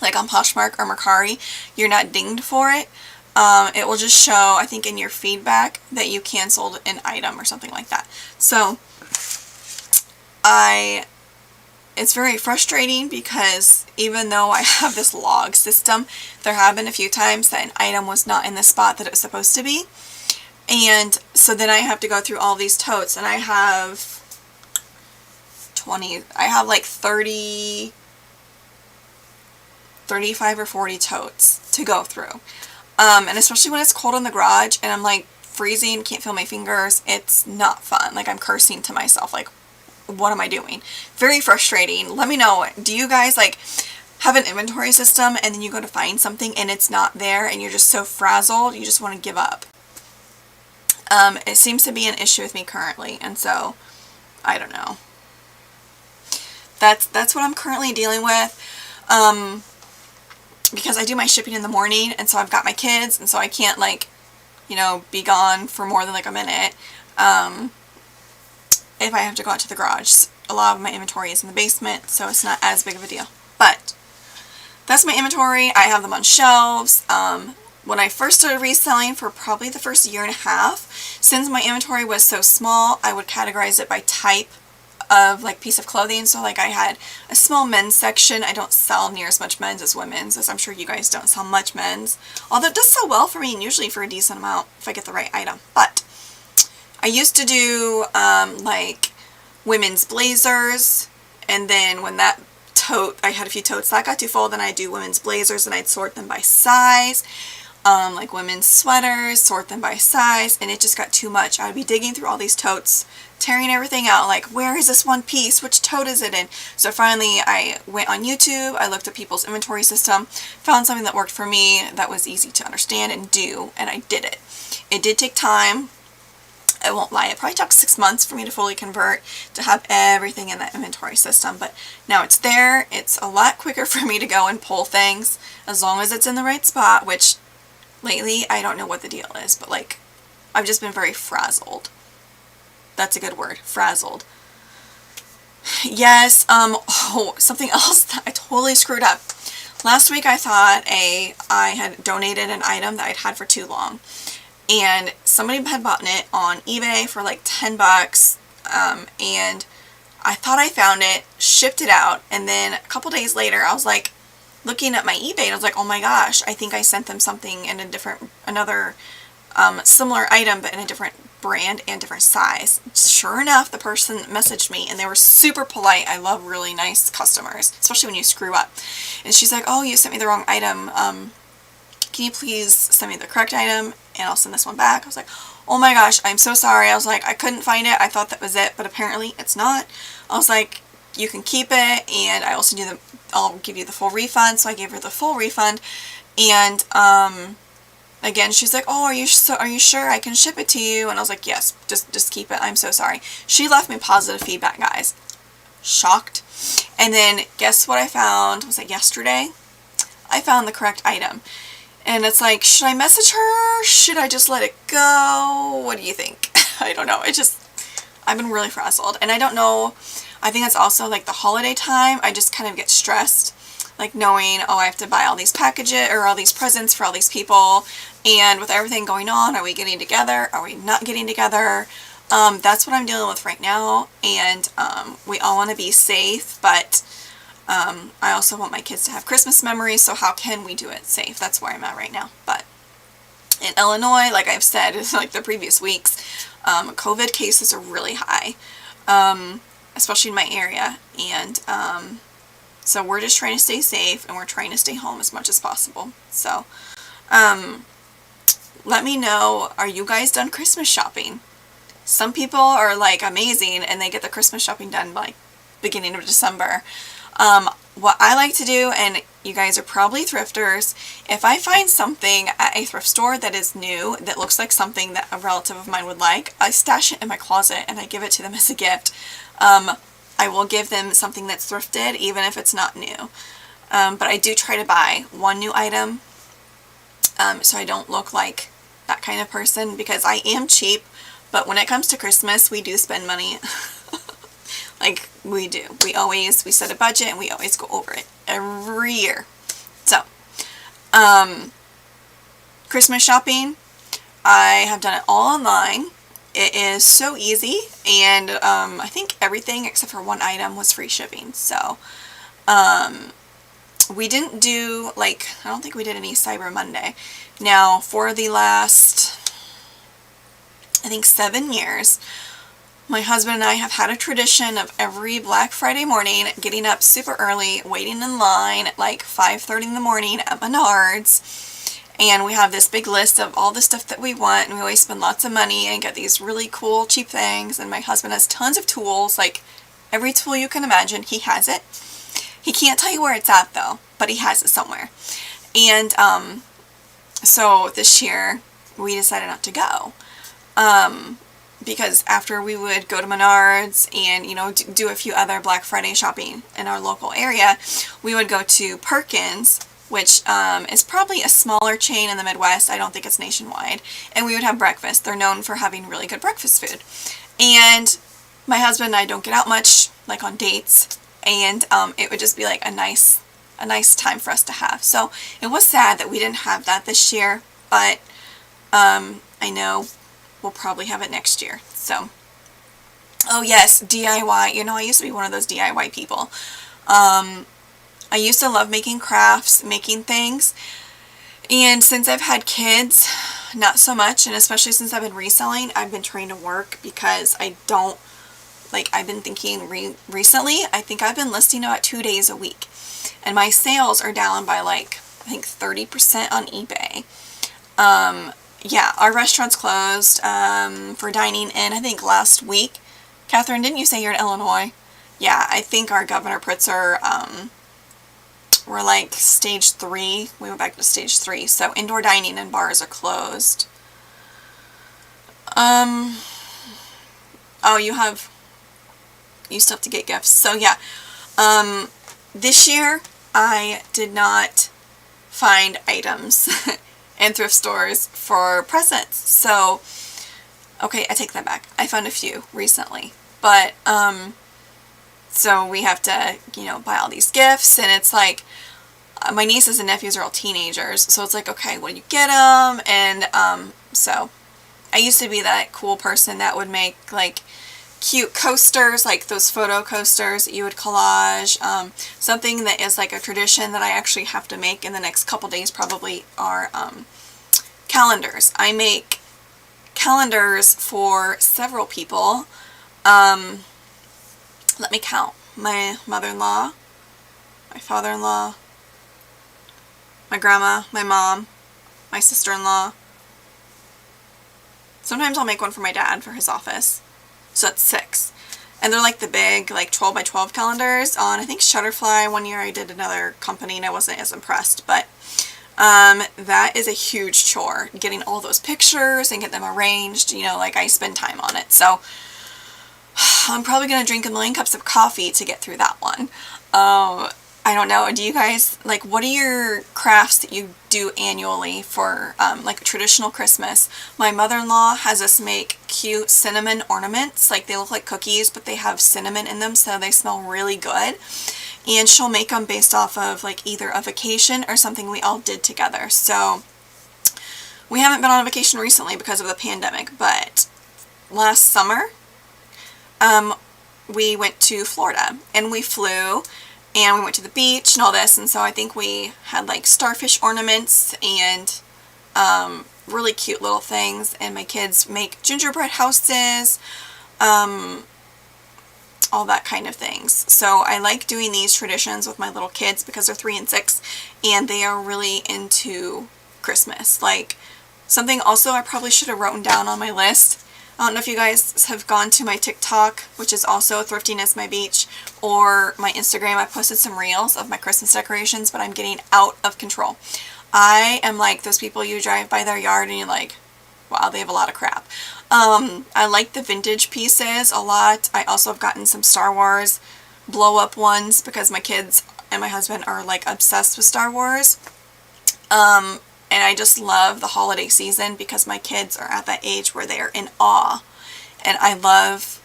Speaker 1: like on Poshmark or Mercari, you're not dinged for it. It will just show, I think, in your feedback that you canceled an item or something like that. So it's very frustrating because even though I have this log system, there have been a few times that an item was not in the spot that it was supposed to be. And so then I have to go through all these totes, and I have like 35 or 40 totes to go through. And especially when it's cold in the garage and I'm like freezing, can't feel my fingers, it's not fun. Like I'm cursing to myself, like, what am I doing? Very frustrating. Let me know. Do you guys like have an inventory system and then you go to find something and it's not there and you're just so frazzled you just want to give up? It seems to be an issue with me currently, and so I don't know. That's what I'm currently dealing with. Because I do my shipping in the morning, and so I've got my kids, and so I can't like, be gone for more than like a minute. If I have to go out to the garage. A lot of my inventory is in the basement, so it's not as big of a deal. But that's my inventory. I have them on shelves. When I first started reselling, for probably the first year and a half, since my inventory was so small, I would categorize it by type of like piece of clothing. So like I had a small men's section. I don't sell near as much men's as women's, as I'm sure you guys don't sell much men's. Although it does sell well for me, and usually for a decent amount if I get the right item. But I used to do like women's blazers, and then when that tote, I had a few totes that got too full, then I'd do women's blazers and I'd sort them by size. like women's sweaters, sort them by size, and it just got too much. I would be digging through all these totes, tearing everything out, like, where is this one piece? Which tote is it in? So finally I went on YouTube, I looked at people's inventory system, found something that worked for me, that was easy to understand and do, and I did it. It did take time. I won't lie, it probably took 6 months for me to fully convert to have everything in that inventory system, but now it's there. It's a lot quicker for me to go and pull things as long as it's in the right spot, which lately I don't know what the deal is, but like, I've just been very frazzled. That's a good word, frazzled. Yes, oh, something else that I totally screwed up. Last week I thought I had donated an item that I'd had for too long. And somebody had bought it on eBay for like 10 bucks, and I thought I found it, shipped it out, and then a couple days later I was like looking at my eBay and I was like, oh my gosh, I think I sent them something in another similar item but in a different brand and different size. Sure enough, the person messaged me and they were super polite. I love really nice customers, especially when you screw up. And she's like, oh, you sent me the wrong item. Can you please send me the correct item and I'll send this one back? I was like, oh my gosh, I'm so sorry. I was like, I couldn't find it. I thought that was it, but apparently it's not. I was like, you can keep it, and I'll give you the full refund. So I gave her the full refund, and again, she's like, oh, are you sure I can ship it to you? And I was like, yes, just keep it. I'm so sorry. She left me positive feedback, guys. Shocked. And then guess what I found? Was it yesterday? I found the correct item. And it's like, should I message her? Should I just let it go? What do you think? I don't know. I've been really frazzled. And I don't know, I think it's also like the holiday time. I just kind of get stressed. Like knowing, oh, I have to buy all these packages or all these presents for all these people. And with everything going on, are we getting together? Are we not getting together? That's what I'm dealing with right now. And we all want to be safe, but I also want my kids to have Christmas memories, so how can we do it safe? That's where I'm at right now. But in Illinois, like I've said, like the previous weeks, COVID cases are really high, especially in my area, and so we're just trying to stay safe, and we're trying to stay home as much as possible. So let me know, are you guys done Christmas shopping? Some people are like amazing, and they get the Christmas shopping done like beginning of December. What I like to do, and you guys are probably thrifters, if I find something at a thrift store that is new, that looks like something that a relative of mine would like, I stash it in my closet and I give it to them as a gift. I will give them something that's thrifted, even if it's not new. But I do try to buy one new item, so I don't look like that kind of person, because I am cheap, but when it comes to Christmas, we do spend money. Like, we do. We set a budget and we always go over it every year. So, Christmas shopping, I have done it all online. It is so easy, and I think everything except for one item was free shipping. So, we didn't do, like, I don't think we did any Cyber Monday. Now, for the last, I think 7 years, my husband and I have had a tradition of every Black Friday morning getting up super early, waiting in line at like 5:30 in the morning at Menards, and we have this big list of all the stuff that we want, and we always spend lots of money and get these really cool cheap things. And my husband has tons of tools, like every tool you can imagine, he has it. He can't tell you where it's at though, but he has it somewhere. And so this year we decided not to go. Because after we would go to Menards and, you know, do a few other Black Friday shopping in our local area, we would go to Perkins, which is probably a smaller chain in the Midwest. I don't think it's nationwide. And we would have breakfast. They're known for having really good breakfast food. And my husband and I don't get out much, like on dates, and it would just be like a nice time for us to have. So it was sad that we didn't have that this year, but I know we'll probably have it next year. So, oh yes, DIY. You know, I used to be one of those DIY people. I used to love making crafts, making things, and since I've had kids, not so much, and especially since I've been reselling, I've been trying to work, because I don't, like, I've been thinking recently, I think I've been listing about 2 days a week, and my sales are down by like, I think 30% on eBay. Yeah, our restaurant's closed for dining in, I think, last week. Catherine, didn't you say you're in Illinois? Yeah, I think our Governor Pritzker, we're like stage 3. We went back to stage 3. So indoor dining and bars are closed. Oh, you still have to get gifts. So yeah, this year I did not find items in thrift stores for presents. So, okay, I take that back. I found a few recently. But, so we have to, buy all these gifts, and it's like, my nieces and nephews are all teenagers, so it's like, okay, what do you get them? And, so, I used to be that cool person that would make, like, cute coasters, like those photo coasters that you would collage. Something that is like a tradition that I actually have to make in the next couple days probably are, calendars. I make calendars for several people. Let me count. My mother-in-law, my father-in-law, my grandma, my mom, my sister-in-law. Sometimes I'll make one for my dad for his office. So that's 6. And they're like the big, like 12 by 12 calendars on, I think, Shutterfly. One year I did another company and I wasn't as impressed. But that is a huge chore, getting all those pictures and get them arranged. Like I spend time on it. So I'm probably going to drink a million cups of coffee to get through that one. I don't know. Do you guys, like, what are your crafts that you do annually for, like, traditional Christmas? My mother-in-law has us make cute cinnamon ornaments. Like, they look like cookies, but they have cinnamon in them, so they smell really good. And she'll make them based off of, like, either a vacation or something we all did together. So, we haven't been on a vacation recently because of the pandemic, but last summer, we went to Florida, and we flew, and we went to the beach and all this, and so I think we had like starfish ornaments and really cute little things, and my kids make gingerbread houses, all that kind of things. So I like doing these traditions with my little kids because they're 3 and 6, and they are really into Christmas. Like, something also I probably should have written down on my list. I don't know if you guys have gone to my TikTok, which is also Thrifting is My Beach, or my Instagram. I posted some reels of my Christmas decorations, but I'm getting out of control. I am like those people you drive by their yard and you're like, wow, they have a lot of crap. I like the vintage pieces a lot. I also have gotten some Star Wars blow-up ones because my kids and my husband are like obsessed with Star Wars. And I just love the holiday season because my kids are at that age where they are in awe. And I love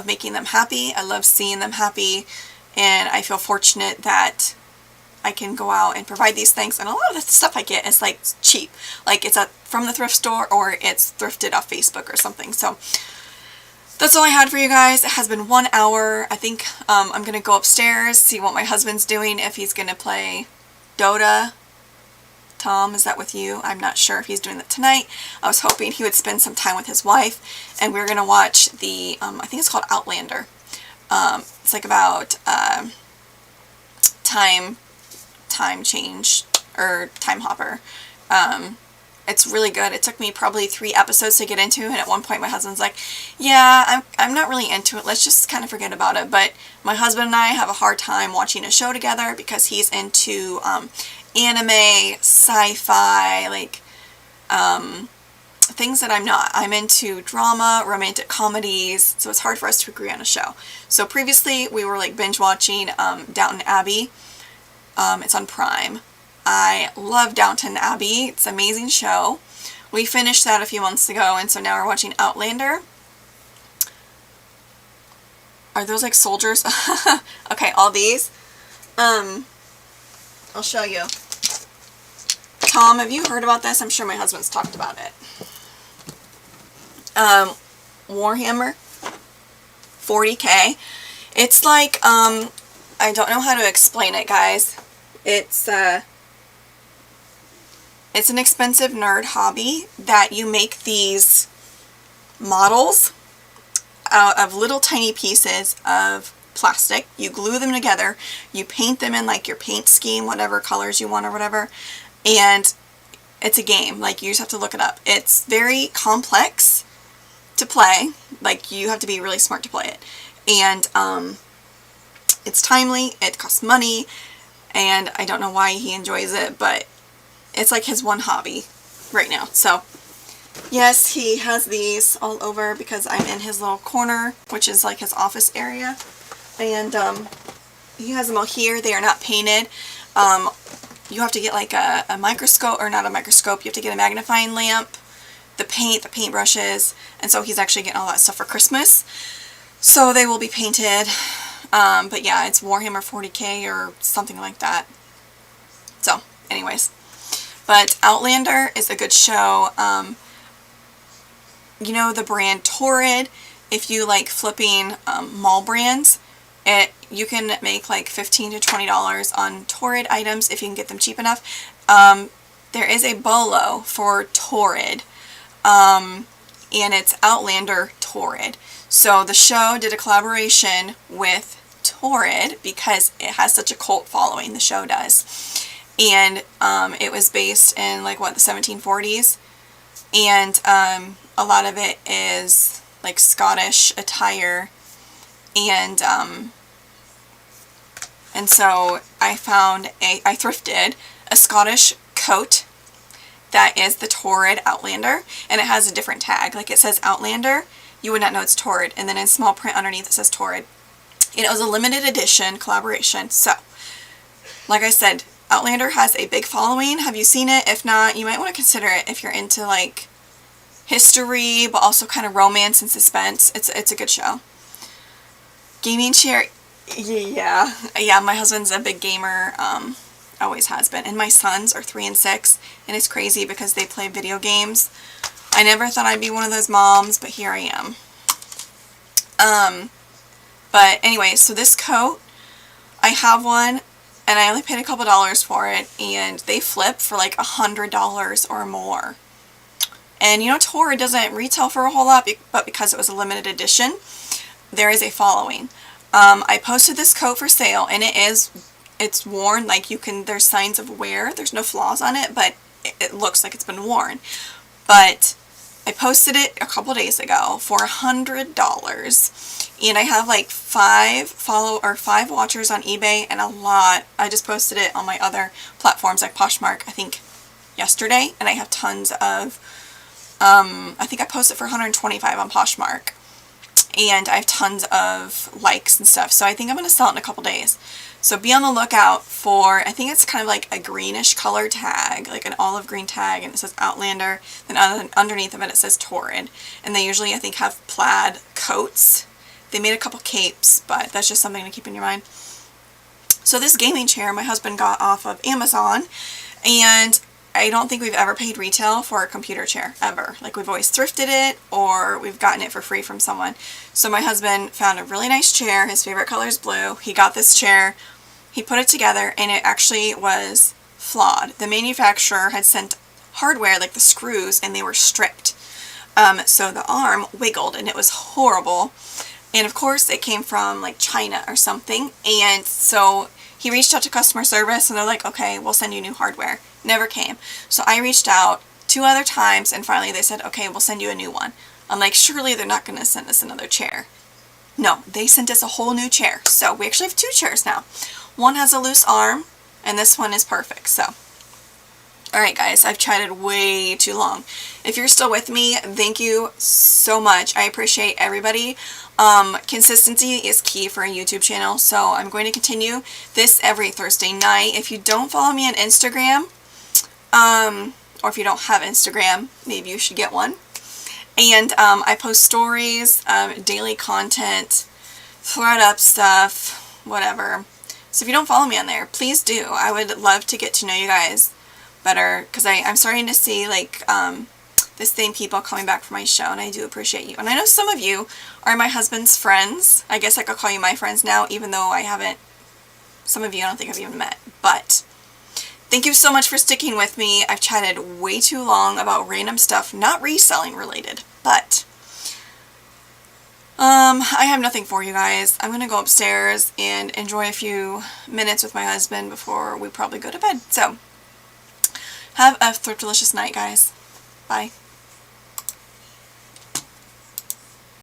Speaker 1: making them happy. I love seeing them happy. And I feel fortunate that I can go out and provide these things. And a lot of the stuff I get is like cheap. Like it's from the thrift store or it's thrifted off Facebook or something. So that's all I had for you guys. It has been 1 hour. I think I'm going to go upstairs, see what my husband's doing, if he's going to play Dota. Tom, is that with you? I'm not sure if he's doing that tonight. I was hoping he would spend some time with his wife, and we're going to watch the, I think it's called Outlander. It's like about time change, or time hopper. It's really good. It took me probably 3 episodes to get into, and at one point my husband's like, yeah, I'm not really into it. Let's just kind of forget about it. But my husband and I have a hard time watching a show together because he's into anime, sci-fi, like things that I'm not. I'm into drama, romantic comedies, so it's hard for us to agree on a show. So previously we were like binge watching Downton Abbey. It's on Prime. I love Downton Abbey. It's an amazing show. We finished that a few months ago, and so now we're watching Outlander. Are those like soldiers? Okay, all these. I'll show you. Tom, have you heard about this? I'm sure my husband's talked about it. Warhammer 40K. It's like, I don't know how to explain it, guys. It's an expensive nerd hobby that you make these models out of little tiny pieces of plastic. You glue them together. You paint them in like your paint scheme, whatever colors you want or whatever. And it's a game. Like, you just have to look it up. It's very complex to play. Like, you have to be really smart to play it. And it's timely, it costs money, and I don't know why he enjoys it, but it's like his one hobby right now. So yes, he has these all over because I'm in his little corner, which is like his office area. And he has them all here. They are not painted. You have to get like a microscope, or not a microscope, you have to get a magnifying lamp, the paintbrushes, and so he's actually getting all that stuff for Christmas. So they will be painted. But yeah, it's Warhammer 40k or something like that. So, anyways. But Outlander is a good show. You know the brand Torrid? If you like flipping mall brands, you can make like $15 to $20 on Torrid items if you can get them cheap enough. There is a BOLO for Torrid, and it's Outlander Torrid. So the show did a collaboration with Torrid because it has such a cult following, the show does. And it was based in like what, the 1740s, and a lot of it is like Scottish attire, and so I thrifted a Scottish coat that is the Torrid Outlander, and it has a different tag. Like, it says Outlander, you would not know it's Torrid, and then in small print underneath it says Torrid. And it was a limited edition collaboration. So, like I said, Outlander has a big following. Have you seen it? If not, you might want to consider it if you're into like history, but also kind of romance and suspense. It's a good show. Gaming chair, yeah, my husband's a big gamer, always has been, and my sons are 3 and 6, and it's crazy because they play video games. I never thought I'd be one of those moms, but here I am. But anyway, so this coat, I have one, and I only paid a couple dollars for it, and they flip for like $100 or more. And you know, Torrid doesn't retail for a whole lot, but because it was a limited edition, there is a following. I posted this coat for sale, and it's worn, like there's signs of wear. There's no flaws on it, but it looks like it's been worn. But I posted it a couple days ago for $100, and I have like 5 watchers on eBay, and a lot. I just posted it on my other platforms like Poshmark, I think yesterday, and I have tons of, I think I posted for $125 on Poshmark, and I have tons of likes and stuff, so I think I'm going to sell it in a couple days. So be on the lookout for, I think it's kind of like a greenish color tag, like an olive green tag, and it says Outlander, then underneath of it says Torrid, and they usually, I think, have plaid coats. They made a couple capes, but that's just something to keep in your mind. So this gaming chair my husband got off of Amazon, and I don't think we've ever paid retail for a computer chair, ever. Like, we've always thrifted it, or we've gotten it for free from someone. So my husband found a really nice chair. His favorite color is blue. He got this chair. He put it together, and it actually was flawed. The manufacturer had sent hardware, like the screws, and they were stripped. So the arm wiggled, and it was horrible. And of course, it came from like China or something. And so he reached out to customer service, and they're like, okay, we'll send you new hardware. Never came. So I reached out 2 other times, and finally they said, okay, we'll send you a new one. I'm like, surely they're not going to send us another chair. No, they sent us a whole new chair. So we actually have 2 chairs now. One has a loose arm, and this one is perfect. So, alright guys, I've chatted way too long. If you're still with me, thank you so much. I appreciate everybody. Consistency is key for a YouTube channel, so I'm going to continue this every Thursday night. If you don't follow me on Instagram, or if you don't have Instagram, maybe you should get one. And I post stories, daily content, ThredUP stuff, whatever. So if you don't follow me on there, please do. I would love to get to know you guys better, because I'm starting to see like the same people coming back for my show, and I do appreciate you. And I know some of you are my husband's friends. I guess I could call you my friends now, even though I haven't, some of you I don't think I've even met. But thank you so much for sticking with me. I've chatted way too long about random stuff, not reselling related, but I have nothing for you guys. I'm going to go upstairs and enjoy a few minutes with my husband before we probably go to bed. So, Have a thriftalicious night, guys. Bye.